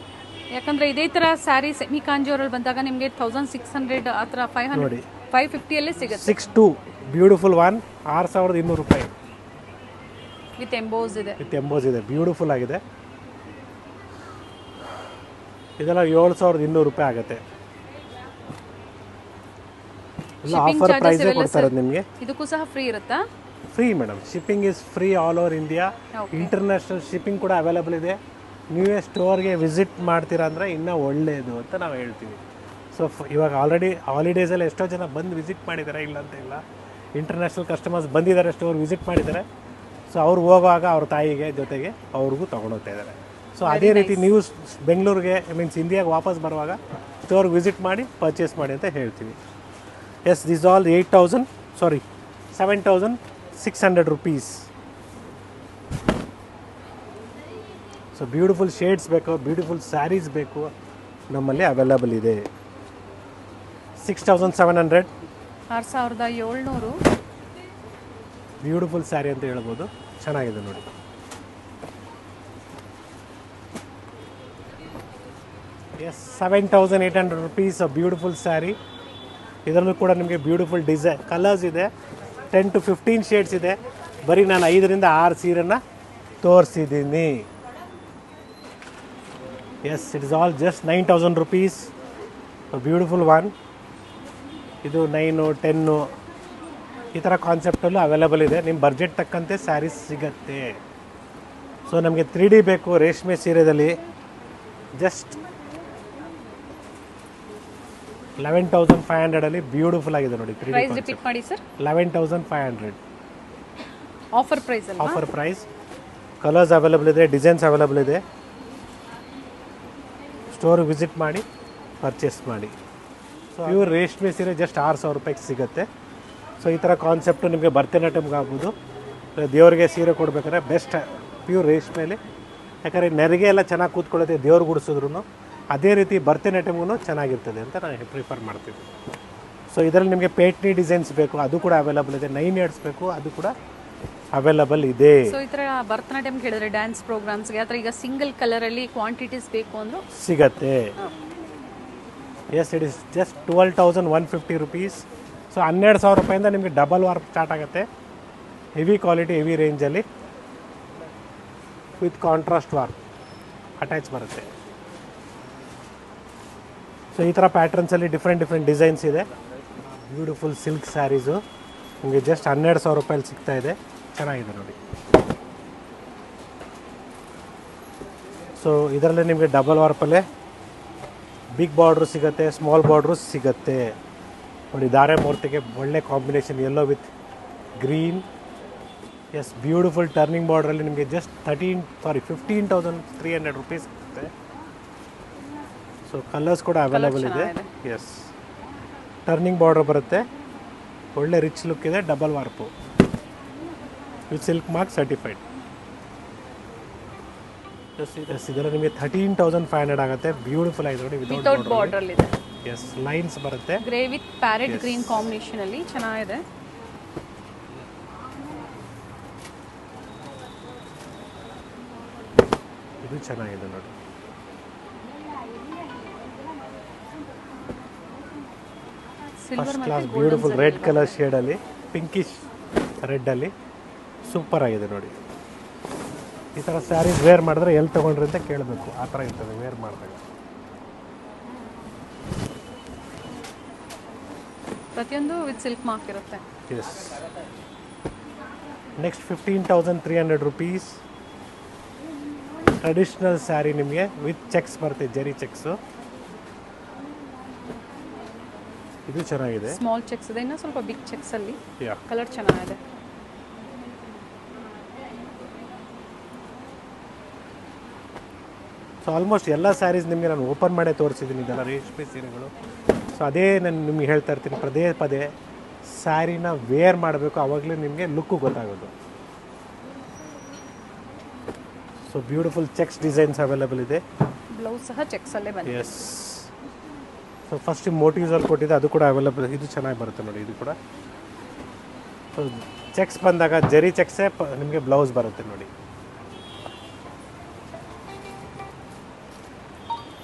ಯಾಕಂದ್ರೆ ಇದೇ ಥರ ಸ್ಯಾರಿ ಸೆಮಿ ಕಾಂಜೋರಲ್ಲಿ ಬಂದಾಗ ನಿಮಗೆ 1600 ಆ ಥರ 500 550 ಸಿಗುತ್ತೆ. 62 ಬ್ಯೂಟಿಫುಲ್ ಒನ್ 6,200 ರೂಪಾಯಿ ವಿತ್ ಎಂಬೋಸ್ ಇದೆ. ಬ್ಯೂಟಿಫುಲ್ ಆಗಿದೆ. ಇದೆಲ್ಲ 7,200 ರೂಪಾಯಿ ಆಗುತ್ತೆ. ಎಲ್ಲ ಆಫರ್ ಪ್ರೈಸ್ ಕೊಡ್ತಾ ಇರೋದು ನಿಮಗೆ. ಇದಕ್ಕೂ ಸಹ ಫ್ರೀ ಇರುತ್ತಾ? Free madam, shipping is free all over India. International shipping ಕೂಡ ಅವೈಲೇಬಲ್ ಇದೆ. ನೀವೇ ಸ್ಟೋರ್ಗೆ ವಿಸಿಟ್ ಮಾಡ್ತೀರಾ ಅಂದರೆ ಇನ್ನೂ ಒಳ್ಳೆಯದು ಅಂತ ನಾವು ಹೇಳ್ತೀವಿ. ಸೊ ಇವಾಗ ಆಲ್ರೆಡಿ ಹಾಲಿಡೇಸಲ್ಲಿ ಎಷ್ಟೋ ಜನ ಬಂದು ವಿಸಿಟ್ ಮಾಡಿದ್ದಾರೆ, ಇಲ್ಲ ಅಂತ ಇಲ್ಲ. ಇಂಟರ್ನ್ಯಾಷನಲ್ ಕಸ್ಟಮರ್ಸ್ ಬಂದಿದ್ದಾರೆ, ಸ್ಟೋರ್ ವಿಸಿಟ್ ಮಾಡಿದ್ದಾರೆ. ಸೊ ಅವ್ರು ಹೋಗುವಾಗ ಅವ್ರ ತಾಯಿಗೆ ಜೊತೆಗೆ ಅವ್ರಿಗೂ ತೊಗೊಂಡೋಗ್ತಾ ಇದ್ದಾರೆ. ಸೊ ಅದೇ ರೀತಿ ನೀವು ಬೆಂಗಳೂರಿಗೆ ಮೀನ್ಸ್ ಇಂಡಿಯಾಗೆ ವಾಪಸ್ ಬರುವಾಗ ಸ್ಟೋರ್ಗೆ ವಿಸಿಟ್ ಮಾಡಿ ಪರ್ಚೇಸ್ ಮಾಡಿ ಅಂತ ಹೇಳ್ತೀವಿ. Yes, this all 7,600 rupees. So beautiful shades ಬೇಕು, ಬ್ಯೂಟಿಫುಲ್ ಸ್ಯಾರೀಸ್ ಬೇಕು, ನಮ್ಮಲ್ಲಿ ಅವೈಲಬಲ್ ಇದೆ. 6,700. 6,700. ಬ್ಯೂಟಿಫುಲ್ ಸ್ಯಾರಿ ಅಂತ ಹೇಳ್ಬೋದು, ಚೆನ್ನಾಗಿದೆ ನೋಡಿ. Yes, 7,800 rupees beautiful sari. ಇದರಲ್ಲೂ ಕೂಡ ನಿಮಗೆ ಬ್ಯೂಟಿಫುಲ್ ಡಿಸೈನ್ ಕಲರ್ಸ್ ಇದೆ, 10 to 15 ಶೇಡ್ಸ್ ಇದೆ. ಬರೀ ನಾನು 5ರಿಂದ 6 ಸೀರೆನ ತೋರಿಸಿದ್ದೀನಿ. Yes, it is all just 9,000 rupees. Beautiful one. ಇದು 9, 10 ಈ ಥರ ಕಾನ್ಸೆಪ್ಟಲ್ಲೂ ಅವೈಲೇಬಲ್ ಇದೆ. ನಿಮ್ಮ ಬಡ್ಜೆಟ್ ತಕ್ಕಂತೆ ಸ್ಯಾರೀಸ್ ಸಿಗತ್ತೆ. ಸೊ ನಮಗೆ 3D ಬೇಕು ರೇಷ್ಮೆ ಸೀರೆದಲ್ಲಿ. ಜಸ್ಟ್ 11,500 ಬ್ಯೂಟಿಫುಲ್ ಆಗಿದೆ ನೋಡಿ. 3D ಪ್ರೈಸ್ ರಿಪೀಟ್ ಮಾಡಿ ಸರ್. 11,500 ಆಫರ್ ಪ್ರೈಸ್ ಅಲ್ಲ? Offer price. ಕಲರ್ಸ್ ಅವೈಲೇಬಲ್ ಇದೆ, ಡಿಸೈನ್ಸ್ ಅವೈಲೇಬಲ್ ಇದೆ. ಸ್ಟೋರ್ ವಿಸಿಟ್ ಮಾಡಿ ಪರ್ಚೇಸ್ ಮಾಡಿ. ಸೊ ಪ್ಯೂರ್ ರೇಷ್ಮೆ ಸೀರೆ ಜಸ್ಟ್ 6,000 ರೂಪಾಯಿಗೆ ಸಿಗುತ್ತೆ. ಸೊ ಈ ಥರ ಕಾನ್ಸೆಪ್ಟು ನಿಮಗೆ ಭರತನಾಟ್ಯಮ್ಗೆ ಆಗ್ಬೋದು, ದೇವರಿಗೆ ಸೀರೆ ಕೊಡಬೇಕಾದ್ರೆ ಬೆಸ್ಟ್ ಪ್ಯೂರ್ ರೇಷ್ಮೆಯಲ್ಲಿ. ಯಾಕಂದರೆ ನೆರಿಗೆ ಎಲ್ಲ ಚೆನ್ನಾಗಿ ಕೂತ್ಕೊಳ್ಳುತ್ತೆ ದೇವ್ರು ಗುಡಿಸಿದ್ರು. ಅದೇ ರೀತಿ ಭರತನಾಟ್ಯಮ್ಗೂ ಚೆನ್ನಾಗಿರ್ತದೆ ಅಂತ ನಾನು ಪ್ರಿಫರ್ ಮಾಡ್ತೀನಿ. ಸೊ ಇದರಲ್ಲಿ ನಿಮಗೆ ಪೇಟ್ನಿ ಡಿಸೈನ್ಸ್ ಬೇಕು, ಅದು ಕೂಡ ಅವೈಲೇಬಲ್ ಇದೆ. 9 yards ಬೇಕು, ಅದು ಕೂಡ ಅವೈಲೇಬಲ್ ಇದೆ. ಸೊ ಈ ಥರ ಭರತನಾಟ್ಯಂ ಹೇಳಿದ್ರೆ ಡ್ಯಾನ್ಸ್ ಪ್ರೋಗ್ರಾಮ್ಸ್ಗೆ ಆ ಥರ ಈಗ ಸಿಂಗಲ್ ಕಲರಲ್ಲಿ ಕ್ವಾಂಟಿಟೀಸ್ ಬೇಕು ಅಂದರೂ ಸಿಗತ್ತೆ. Yes, it is just 12,150 rupees. So 12,000 ರೂಪಾಯಿಂದ ನಿಮಗೆ ಡಬಲ್ ವಾರ್ಪ್ ಸ್ಟಾರ್ಟ್ ಆಗುತ್ತೆ. ಹೆವಿ ಕ್ವಾಲಿಟಿ, ಹೆವಿ ರೇಂಜಲ್ಲಿ ವಿತ್ ಕಾಂಟ್ರಾಸ್ಟ್ ವಾರ್ಪ್ ಅಟ್ಯಾಚ್ ಬರುತ್ತೆ. ಸೊ ಈ ಥರ ಪ್ಯಾಟ್ರನ್ಸಲ್ಲಿ ಡಿಫ್ರೆಂಟ್ ಡಿಸೈನ್ಸ್ ಇದೆ. ಬ್ಯೂಟಿಫುಲ್ ಸಿಲ್ಕ್ ಸ್ಯಾರೀಸು ನಿಮಗೆ ಜಸ್ಟ್ 12,000 ರೂಪಾಯಲ್ಲಿ ಸಿಗ್ತಾ ಇದೆ. ಚೆನ್ನಾಗಿದೆ ನೋಡಿ. ಸೊ ಇದರಲ್ಲಿ ನಿಮಗೆ ಡಬಲ್ ವಾರ್ಪಲ್ಲೇ ಬಿಗ್ ಬಾರ್ಡ್ರು ಸಿಗುತ್ತೆ, ಸ್ಮಾಲ್ ಬಾರ್ಡ್ರು ಸಿಗುತ್ತೆ ನೋಡಿ. ಧಾರೆ ಮೂರ್ತಿಗೆ ಒಳ್ಳೆ combination, yellow with green. Yes, beautiful turning ಬಾರ್ಡ್ರಲ್ಲಿ ನಿಮಗೆ ಜಸ್ಟ್ 15,300 rupees ಸಿಗುತ್ತೆ. ಸೊ ಕಲರ್ಸ್ ಕೂಡ ಅವೈಲೇಬಲ್ ಇದೆ. ಎಸ್, ಟರ್ನಿಂಗ್ ಬಾರ್ಡರ್ ಬರುತ್ತೆ, ಒಳ್ಳೆ ರಿಚ್ ಲುಕ್ ಇದೆ, double warp with silk mark certified. Yes, ಇದರಲ್ಲಿ ನಿಮಗೆ 13,500 ಆಗುತ್ತೆ. ಬ್ಯೂಟಿಫುಲ್ ಆಗಿದೆ ನೋಡಿ, ವಿತೌಟ್ ಬಾರ್ಡರ್ ಇದೆ. ಎಸ್, ಲೈನ್ಸ್ ಬರುತ್ತೆ. Grey with parrot green combination ಅಲ್ಲಿ ಚೆನ್ನಾಗಿದೆ. ಇದು ಚೆನ್ನಾಗಿದೆ ನೋಡಿ. First class beautiful red colour ಶೇಡಲ್ಲಿ, ಪಿಂಕಿಶ್ ರೆಡ್ಡಲ್ಲಿ ಸೂಪರ್ ಆಗಿದೆ ನೋಡಿ. ಈ ಥರ ಸ್ಯಾರೀಸ್ ವೇರ್ ಮಾಡಿದ್ರೆ ಎಲ್ಲಿ ತೊಗೊಂಡ್ರಿ ಅಂತ ಕೇಳಬೇಕು, ಆ ಥರ ಇರ್ತದೆ ವೇರ್ ಮಾಡಿದಾಗ. ಪ್ರತಿಯೊಂದು ವಿತ್ ಸಿಲ್ಕ್ ಮಾರ್ಕ್ ಇರುತ್ತೆ. Yes, next 15,300 rupees. Traditional sari ನಿಮಗೆ ವಿತ್ ಚೆಕ್ಸ್ ಬರುತ್ತೆ, ಜರಿ ಚೆಕ್ಸು. ಇದು ಚೆನ್ನಾಗಿದೆ. ಸ್ಮಾಲ್ ಚೆಕ್ಸ್ ಇದೆ, ಇನ್ನೂ ಸ್ವಲ್ಪ ಬಿಗ್ ಚೆಕ್ಸ್ ಅಲ್ಲಿ. ಯಾ, ಕಲರ್ ಚೆನ್ನಾಗಿದೆ. ಸೊ ಆಲ್ಮೋಸ್ಟ್ ಎಲ್ಲ ಸ್ಯಾರೀಸ್ ನಿಮಗೆ ನಾನು ಓಪನ್ ಮಾಡೇ ತೋರಿಸಿದ್ದೀನಿ, ಇದೆಲ್ಲ ರೇಷ್ಮೆ ಸೀರೆಗಳು. ಸೊ ಅದೇ ನಾನು ನಿಮಗೆ ಹೇಳ್ತಾ ಇರ್ತೀನಿ ಪದೇ ಸ್ಯಾರಿನ ವೇರ್ ಮಾಡಬೇಕು, ಆವಾಗಲೇ ನಿಮಗೆ ಲುಕ್ಕು ಗೊತ್ತಾಗೋದು. So beautiful cheques designs available ಇದೆ. ಬ್ಲೌಸ್ ಸಹ ಚೆಕ್ಸ್ ಅಲ್ಲೇ ಬಂದಿದೆ. ಎಸ್, ಸೊ ಫಸ್ಟ್ ಮೋಟಿವ್ಸಲ್ಲಿ ಕೊಟ್ಟಿದೆ, ಅದು ಕೂಡ ಅವೈಲೇಬಲ್. ಇದು ಚೆನ್ನಾಗಿ ಬರುತ್ತೆ ನೋಡಿ. ಇದು ಕೂಡ ಸೊ ಚೆಕ್ಸ್ ಬಂದಾಗ ಜರಿ ಚೆಕ್ಸೇ ನಿಮಗೆ ಬ್ಲೌಸ್ ಬರುತ್ತೆ ನೋಡಿ.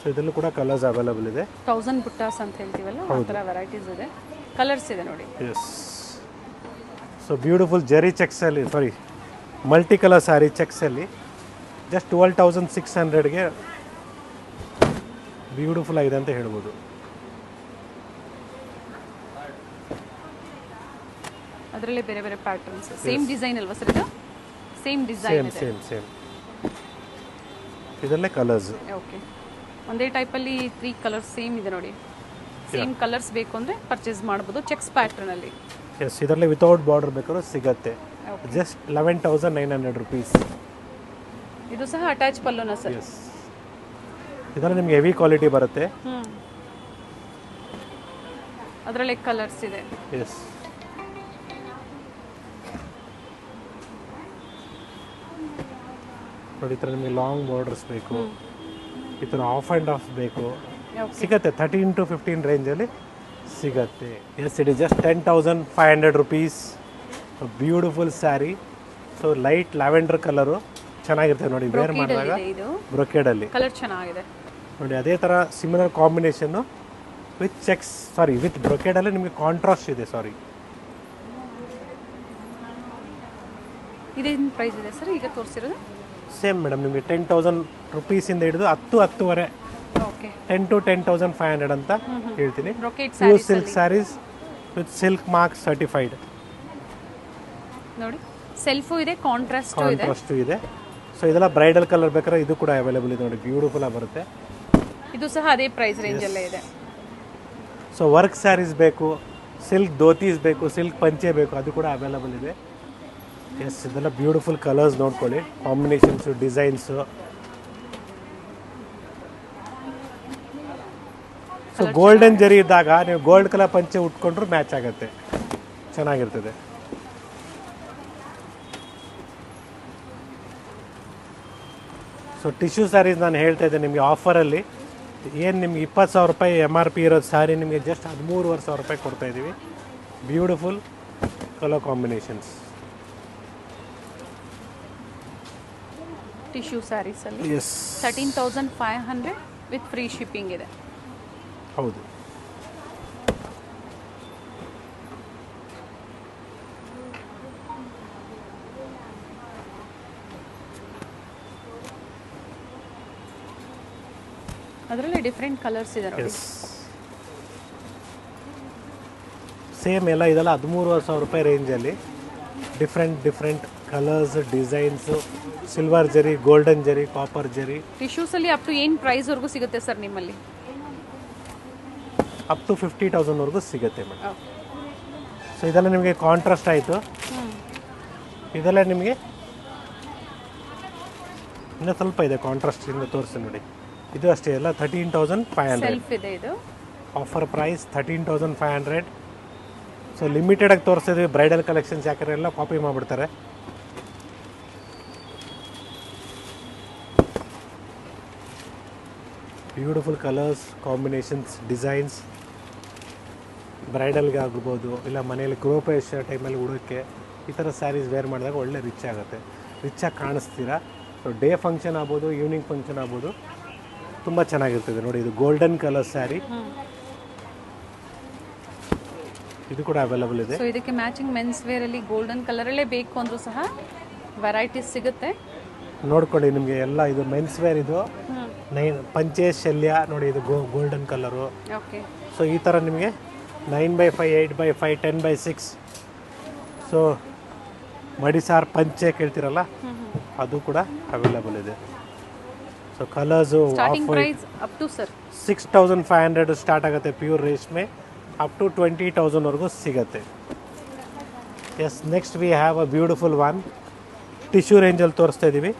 ಸೊ ಇದರಲ್ಲೂ ಕೂಡ ಕಲರ್ಸ್ ಅವೈಲೇಬಲ್ ಇದೆ. 1000 ಬುಟ್ಟಾಸ್ ಅಂತ ಹೇಳ್ತೀವಲ್ಲ, ಆ ಥರ ವೆರೈಟೀಸ್ ಇದೆ, ಕಲರ್ಸ್ ಇದೆ ನೋಡಿ. ಎಸ್, ಸೊ ಬ್ಯೂಟಿಫುಲ್ ಜರಿ ಚೆಕ್ಸಲ್ಲಿ, ಮಲ್ಟಿ ಕಲರ್ ಸ್ಯಾರಿ ಚೆಕ್ಸಲ್ಲಿ ಜಸ್ಟ್ 12,600ಗೆ ಬ್ಯೂಟಿಫುಲ್ ಆಗಿದೆ ಅಂತ ಹೇಳ್ಬೋದು. ಅದರಲ್ಲೇ ಬೇರೆ ಬೇರೆ ಪ್ಯಾಟರ್ನ್ಸ್, ಸೇಮ್ ಡಿಸೈನ್ ಅಲ್ವಾ ಸರ್ ಇದು? ಸೇಮ್ ಡಿಸೈನ್ ಸೇಮ್ ಇದೆ. ಸೇಮ್ ಸೇಮ್ ಇದರಲ್ಲೇ ಕಲರ್ಸ್. ಓಕೆ, ಒಂದೇ ಟೈಪಲ್ಲಿ 3 ಕಲರ್ಸ್ ಸೇಮ್ ಇದೆ ನೋಡಿ. ಸೇಮ್ ಕಲರ್ಸ್ ಬೇಕು ಅಂದರೆ ಪರ್ಚೇಸ್ ಮಾಡ್ಬೋದು ಚೆಕ್ಸ್ ಪ್ಯಾಟರ್ನಲ್ಲಿ. ಎಸ್, ಇದರಲ್ಲಿ ವಿತೌಟ್ ಬಾರ್ಡರ್ ಬೇಕಾದ್ರೂ ಸಿಗತ್ತೆ. Just 11,900 rupees. ಇದು ಸಹ ಅಟ್ಯಾಚ್ ಪಲ್ಲುನಾ ಸರ್? ಎಸ್, ಇದರಲ್ಲಿ ನಿಮಗೆ ಹೆವಿ ಕ್ವಾಲಿಟಿ ಬರುತ್ತೆ. ಅದರಲ್ಲೇ ಕಲರ್ಸ್ ಇದೆ. ಎಸ್, ನೋಡಿ ಈ ಥರ ನಿಮಗೆ ಲಾಂಗ್ ಬಾರ್ಡರ್ಸ್ ಬೇಕು, ಈ ಥರ ಆಫ್ ಆ್ಯಂಡ್ ಆಫ್ ಬೇಕು, ಸಿಗತ್ತೆ 13 to 15 ರೇಂಜಲ್ಲಿ ಸಿಗತ್ತೆ. Yes, it is just 10,500 rupees. Beautiful sari. So light lavender colour ಚೆನ್ನಾಗಿರುತ್ತೆ ನೋಡಿ, ವೇರ್ ಮಾಡಿದಾಗ. ಇದು ಬ್ರೊಕೇಡಲ್ಲಿ ಕಲರ್ ಚೆನ್ನಾಗಿದೆ ನೋಡಿ. ಅದೇ ಥರ similar combination with checks, sari with ಬ್ರೊಕೇಡಲ್ಲಿ ನಿಮಗೆ ಕಾಂಟ್ರಾಸ್ಟ್ ಇದೆ. ಸಾರಿ, ಇದೇನು ಪ್ರೈಸ್ ಇದೆ ಸರ್ ಈಗ ತೋರಿಸಿರೋದು? ಸೇಮ್ ಮೇಡಮ್, ನಿಮಗೆ 10,000 rupees-ಇಂದ ಹಿಡಿದು 10,000 ಓಕೆ, 10 to 10,500 ಅಂತ ಹೇಳ್ತೀನಿ. Brocade pure silk sarees with silk mark certified. ನೋಡಿ, ಸೆಲ್ಫು ಇದೆ, ಕಾಂಟ್ರಾಸ್ಟ್ ಇದೆ. ಸೊ ಇದೆಲ್ಲ ಬ್ರೈಡಲ್ ಕಲರ್ ಬೇಕಾದ್ರೆ ಇದು ಕೂಡ ಅವೈಲೇಬಲ್ ಇದೆ ನೋಡಿ, ಬ್ಯೂಟಿಫುಲ್ ಆಗಿ ಬರುತ್ತೆ. ಇದು ಸಹ ಅದೇ ಪ್ರೈಸ್ ರೇಂಜಲ್ಲೇ ಇದೆ. ಸೊ ವರ್ಕ್ ಸ್ಯಾರೀಸ್ ಬೇಕು, ಸಿಲ್ಕ್ ಧೋತೀಸ್ ಬೇಕು, ಸಿಲ್ಕ್ ಪಂಚೆ ಬೇಕು, ಅದು ಕೂಡ ಅವೈಲೇಬಲ್ ಇದೆ. ಎಸ್, ಇದೆಲ್ಲ ಬ್ಯೂಟಿಫುಲ್ ಕಲರ್ಸ್ ನೋಡ್ಕೊಳ್ಳಿ, ಕಾಂಬಿನೇಷನ್ಸು, ಡಿಸೈನ್ಸು. ಸೊ ಗೋಲ್ಡನ್ ಜರಿ ಇದ್ದಾಗ ನೀವು ಗೋಲ್ಡ್ ಕಲರ್ ಪಂಚೆ ಉಟ್ಕೊಂಡ್ರು ಮ್ಯಾಚ್ ಆಗುತ್ತೆ, ಚೆನ್ನಾಗಿರ್ತದೆ. ಸೊ ಟಿಶ್ಯೂ ಸ್ಯಾರೀಸ್ ನಾನು ಹೇಳ್ತಾ ಇದ್ದೆ ನಿಮಗೆ ಆಫರಲ್ಲಿ. ಏನು ನಿಮ್ಗೆ 20,000 ರೂಪಾಯಿ MRP ಇರೋದು ಸ್ಯಾರಿ ನಿಮಗೆ ಜಸ್ಟ್ 13,500 ರೂಪಾಯಿ ಕೊಡ್ತಾ ಇದ್ದೀವಿ. Beautiful colour combinations. Tissue sarees ಅಲ್ಲಿ ಎಸ್, 13,500 ವಿತ್ ಫ್ರೀ ಶಿಪ್ಪಿಂಗ್ ಇದೆ. ಹೌದು. ಅದರಲ್ಲಿ ಡಿಫ್ರೆಂಟ್ ಕಲರ್ಸ್ ಇದೆ ನೋಡಿ. ಸೇಮ್ ಎಲ್ಲ ಇದೆಲ್ಲ 13,500 ರೂಪಾಯಿ ರೇಂಜಲ್ಲಿ ಡಿಫ್ರೆಂಟ್ ಕಲರ್ಸ್, ಡಿಸೈನ್ಸು, ಸಿಲ್ವರ್ ಜರಿ, ಗೋಲ್ಡನ್ ಜರಿ, ಕಾಪರ್ ಜರಿ. ಟಿಶ್ಯೂಸಲ್ಲಿ ಅಪ್ ಟು ಏನು ಪ್ರೈಸ್ವರೆಗೂ ಸಿಗುತ್ತೆ ಸರ್ ನಿಮ್ಮಲ್ಲಿ? ಅಪ್ ಟು 50,000ವರೆಗೂ ಸಿಗುತ್ತೆ ಮೇಡಮ್. ಸೊ ಇದೆಲ್ಲ ನಿಮಗೆ ಕಾಂಟ್ರಾಸ್ಟ್ ಆಯಿತು. ಇದೆಲ್ಲ ನಿಮಗೆ ಇನ್ನೂ ಸ್ವಲ್ಪ ಇದೆ ಕಾಂಟ್ರಾಸ್ಟ್, ಇಂದ ತೋರಿಸಿ ನೋಡಿ. ಇದು ಅಷ್ಟೇ, ಎಲ್ಲ 13,500. ಸೆಲ್ಫ್ ಇದೆ ಇದು. Offer price 13,500. ಸೊ ಲಿಮಿಟೆಡಾಗಿ ತೋರಿಸ್ತಿದ್ವಿ ಬ್ರೈಡಲ್ ಕಲೆಕ್ಷನ್ಸ್, ಯಾಕಂದರೆ ಎಲ್ಲ ಕಾಪಿ ಮಾಡಿಬಿಡ್ತಾರೆ. Beautiful colours, combinations, designs. ಬ್ರೈಡಲ್ಗೆ ಆಗ್ಬೋದು, ಇಲ್ಲ ಮನೆಯಲ್ಲಿ ಗೃಹಪ್ರವೇಶ ಟೈಮಲ್ಲಿ ಉಡೋಕ್ಕೆ ಈ ಥರ ಸ್ಯಾರೀಸ್ ವೇರ್ ಮಾಡಿದಾಗ ಒಳ್ಳೆ ರಿಚ್ ಆಗುತ್ತೆ, ರಿಚಾಗಿ ಕಾಣಿಸ್ತೀರಾ. ಸೊ ಡೇ ಫಂಕ್ಷನ್ ಆಗ್ಬೋದು, ಈವ್ನಿಂಗ್ ಫಂಕ್ಷನ್ ಆಗ್ಬೋದು, ತುಂಬ ಚೆನ್ನಾಗಿರ್ತದೆ ನೋಡಿ. ಇದು ಗೋಲ್ಡನ್ ಕಲರ್ ಸ್ಯಾರಿ, ಇದು ಕೂಡ ಅವೈಲೇಬಲ್ ಇದೆ. ಸೊ ಇದಕ್ಕೆ ಮ್ಯಾಚಿಂಗ್ ಮೆನ್ಸ್ ವೇರ್ ಅಲ್ಲಿ ಗೋಲ್ಡನ್ ಕಲರ್ ಅಲ್ಲೇ ಬೇಕು ಅಂದ್ರೂ ಸಹ ವೆರೈಟೀಸ್ ಸಿಗುತ್ತೆ. ನೋಡ್ಕೊಳ್ಳಿ, ನಿಮಗೆ ಎಲ್ಲ ಇದು ಮೆನ್ಸ್ ವೇರ್. ಇದು ಪಂಚೆ ಶಲ್ಯ ನೋಡಿ, ಇದು ಗೋಲ್ಡನ್ ಕಲರು. ಓಕೆ, ಸೊ ಈ ಥರ ನಿಮಗೆ 9x5, 8x5, 10x6. ಸೊ ಮಡಿಸಾರ್ ಪಂಚೆ ಕೇಳ್ತಿರಲ್ಲ, ಅದು ಕೂಡ ಅವೈಲೇಬಲ್ ಇದೆ. So colours starting price up to sir 6,500 start ಆಗುತ್ತೆ ಪ್ಯೂರ್ ರೇಷ್ಮೆ, ಅಪ್ ಟು 20,000ವರೆಗೂ ಸಿಗುತ್ತೆ. Yes, next we have a beautiful one. Tissue ರೇಂಜಲ್ಲಿ ತೋರಿಸ್ತಾ ಇದ್ದೀವಿ.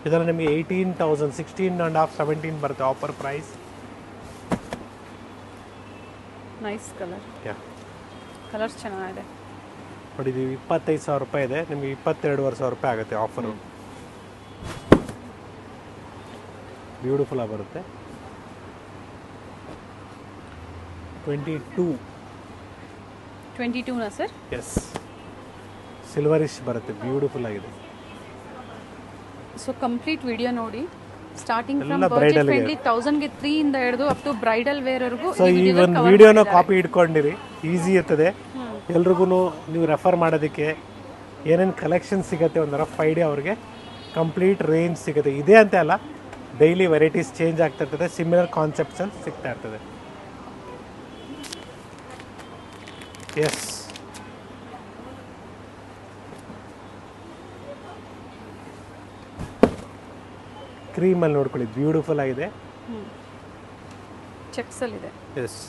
ಇದರಲ್ಲಿ ನಿಮಗೆ 18,000, 16.5, 17 ಬರುತ್ತೆ offer price. Nice colour. Yeah, colours ಚೆನ್ನಾಗಿದೆ ನೋಡಿ. ಇದು 25,000 ರೂಪಾಯಿ ಇದೆ, ನಿಮಗೆ 22,500 ರೂಪಾಯಿ ಆಗುತ್ತೆ ಆಫರು. ಬ್ಯೂಟಿಫುಲ್ ಆಗಿ ಬರುತ್ತೆ. 22ನಾ ಸರ್? ಎಸ್, ಸಿಲ್ವರಿಶ್ ಬರುತ್ತೆ, ಬ್ಯೂಟಿಫುಲ್ ಆಗಿದೆ. ಸೊ ಕಂಪ್ಲೀಟ್ ವಿಡಿಯೋ ನೋಡಿ, ಸ್ಟಾರ್ಟಿಂಗ್ ಫ್ರಮ್ ಎಲ್ಲ ಬಜೆಟ್ bridal ಗೆ. ಫ್ರೆಂಡ್ಲಿ 1000ಗೆ 3 ಇಂದ ಹಿಡಿದು ಅಪ್ ಟು ಬ್ರೈಡಲ್ ವೇರ್ ವರೆಗೂ ಸೊ ಈ ಒಂದು ವಿಡಿಯೋನ ಕಾಪಿ ಇಟ್ಕೊಂಡಿರಿ, ಈಸಿ ಇರ್ತದೆ ಎಲ್ರಿಗೂ. ನೀವು ರೆಫರ್ ಮಾಡೋದಕ್ಕೆ ಏನೇನು ಕಲೆಕ್ಷನ್ ಸಿಗುತ್ತೆ ಒಂದು ರಫ್ ಐಡಿಯಾ ಅವ್ರಿಗೆ, ಕಂಪ್ಲೀಟ್ ರೇಂಜ್ ಸಿಗುತ್ತೆ. ಇದೇ ಅಂತ ಅಲ್ಲ, ಡೈಲಿ ವೆರೈಟೀಸ್ ಚೇಂಜ್ ಆಗ್ತಾ ಇರ್ತದೆ, ಸಿಮಿಲರ್ ಕಾನ್ಸೆಪ್ಟ್ಸಲ್ಲಿ ಸಿಗ್ತಾ ಇರ್ತದೆ. ಎಸ್, ಕ್ರೀಮಲ್ಲಿ ನೋಡ್ಕೊಳ್ಳಿ ಬ್ಯೂಟಿಫುಲ್ ಆಗಿದೆ. ಚೆಕ್ಸಲ್ಲಿದೆ. ಎಸ್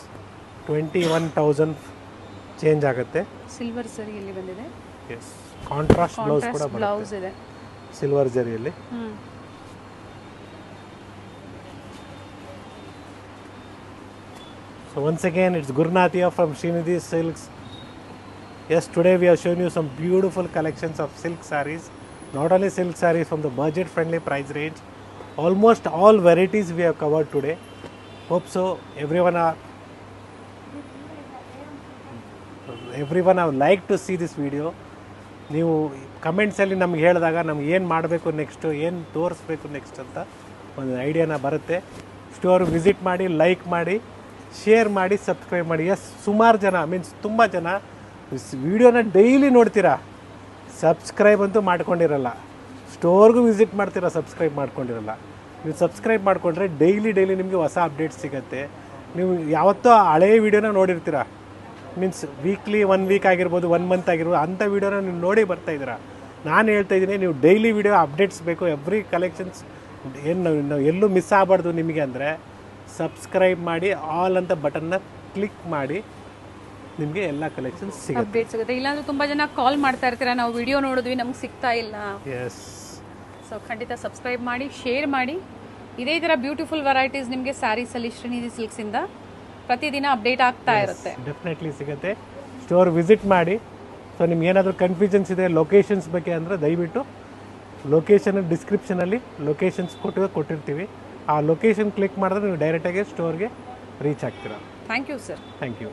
21,000 ಚೇಂಜ್ ಆಗುತ್ತೆ. ಸಿಲ್ವರ್ ಸರಿಯಲ್ಲಿ ಬಂದಿದೆ. ಎಸ್ ಕಾಂಟ್ರಾಸ್ಟ್ ಬ್ಲೌಸ್ ಕೂಡ ಬ್ಲೌಸ್ ಇದೆ silver ಜರಿಯಲ್ಲಿ. So once again it's Gurnathia from Srinidhi Silks. Yes, today we have shown you some beautiful collections of silk sarees. Not only silk sarees from the budget friendly price range. Almost all varieties we have covered today. Hope so everyone have liked to see this video. ನೀವು ಕಮೆಂಟ್ಸಲ್ಲಿ ನಮ್ಗೆ ಹೇಳಿದಾಗ ನಮ್ಗೆ ಏನು ಮಾಡಬೇಕು next, ಏನು ತೋರಿಸ್ಬೇಕು next ಅಂತ ಒಂದು ಐಡಿಯಾನ ಬರುತ್ತೆ. ಸ್ಟೋರ್ ವಿಸಿಟ್ ಮಾಡಿ, ಲೈಕ್ ಮಾಡಿ, ಶೇರ್ ಮಾಡಿ, ಸಬ್ಸ್ಕ್ರೈಬ್ ಮಾಡಿ. ಎಸ್, ಸುಮಾರು ಜನ ಮೀನ್ಸ್ ತುಂಬ ಜನ ವಿಡಿಯೋನ ಡೈಲಿ ನೋಡ್ತೀರಾ, ಸಬ್ಸ್ಕ್ರೈಬ್ ಅಂತೂ ಮಾಡ್ಕೊಂಡಿರಲ್ಲ. ಸ್ಟೋರ್ಗೂ ವಿಸಿಟ್ ಮಾಡ್ತೀರಾ, ಸಬ್ಸ್ಕ್ರೈಬ್ ಮಾಡ್ಕೊಂಡಿರಲ್ಲ. ನೀವು ಸಬ್ಸ್ಕ್ರೈಬ್ ಮಾಡಿಕೊಂಡ್ರೆ ಡೈಲಿ ನಿಮಗೆ ಹೊಸ ಅಪ್ಡೇಟ್ಸ್ ಸಿಗುತ್ತೆ. ನೀವು ಯಾವತ್ತೋ ಹಳೆಯ ವೀಡಿಯೋನ ನೋಡಿರ್ತೀರ, ಮೀನ್ಸ್ ವೀಕ್ಲಿ 1 ವೀಕ್ ಆಗಿರ್ಬೋದು, 1 ಮಂತ್ ಆಗಿರ್ಬೋದು, ಅಂಥ ವೀಡಿಯೋನ ನೀವು ನೋಡಿ ಬರ್ತಾಯಿದ್ದೀರಾ. ನಾನು ಹೇಳ್ತಾ ಇದ್ದೀನಿ, ನೀವು ಡೈಲಿ ವೀಡಿಯೋ ಅಪ್ಡೇಟ್ಸ್ ಬೇಕು, ಎವ್ರಿ ಕಲೆಕ್ಷನ್ಸ್ ಏನು ನಾವು ಎಲ್ಲೂ ಮಿಸ್ ಆಗಬಾರ್ದು ನಿಮಗೆ ಅಂದರೆ ಸಬ್ಸ್ಕ್ರೈಬ್ ಮಾಡಿ, ಆಲ್ ಅಂತ ಬಟನ್ನ ಕ್ಲಿಕ್ ಮಾಡಿ, ನಿಮಗೆ ಎಲ್ಲ ಕಲೆಕ್ಷನ್ಸ್ ಅಪ್ಡೇಟ್ ಸಿಗುತ್ತೆ. ಇಲ್ಲಾಂದ್ರೆ ತುಂಬ ಜನ ಕಾಲ್ ಮಾಡ್ತಾ ಇರ್ತೀರಾ, ನಾವು ವಿಡಿಯೋ ನೋಡಿದ್ವಿ ನಮ್ಗೆ ಸಿಗ್ತಾ ಇಲ್ಲ. ಎಸ್, ಸೊ ಖಂಡಿತ ಸಬ್ಸ್ಕ್ರೈಬ್ ಮಾಡಿ, ಶೇರ್ ಮಾಡಿ. ಇದೇ ಥರ ಬ್ಯೂಟಿಫುಲ್ ವೆರೈಟೀಸ್ ನಿಮಗೆ ಸ್ಯಾರೀಸಲ್ಲಿ ಶ್ರೀನಿಧಿ ಸಿಲ್ಕ್ಸಿಂದ ಪ್ರತಿದಿನ ಅಪ್ಡೇಟ್ ಆಗ್ತಾ ಇರುತ್ತೆ. ಡೆಫಿನೆಟ್ಲಿ ಸಿಗುತ್ತೆ. ಸ್ಟೋರ್ ವಿಸಿಟ್ ಮಾಡಿ. ಸೊ ನಿಮ್ಗೆ ಏನಾದರೂ ಕನ್ಫ್ಯೂಷನ್ಸ್ ಇದೆ ಲೊಕೇಶನ್ಸ್ ಬಗ್ಗೆ ಅಂದರೆ ದಯವಿಟ್ಟು ಲೊಕೇಶನ್ ಡಿಸ್ಕ್ರಿಪ್ಷನಲ್ಲಿ ಲೊಕೇಶನ್ಸ್ ಕೊಟ್ಟಿರ್ತೀವಿ. ಆ ಲೊಕೇಶನ್ ಕ್ಲಿಕ್ ಮಾಡಿದ್ರೆ ನೀವು ಡೈರೆಕ್ಟಾಗಿ ಸ್ಟೋರ್ಗೆ ರೀಚ್ ಆಗ್ತೀರಾ. Thank you sir. Thank you.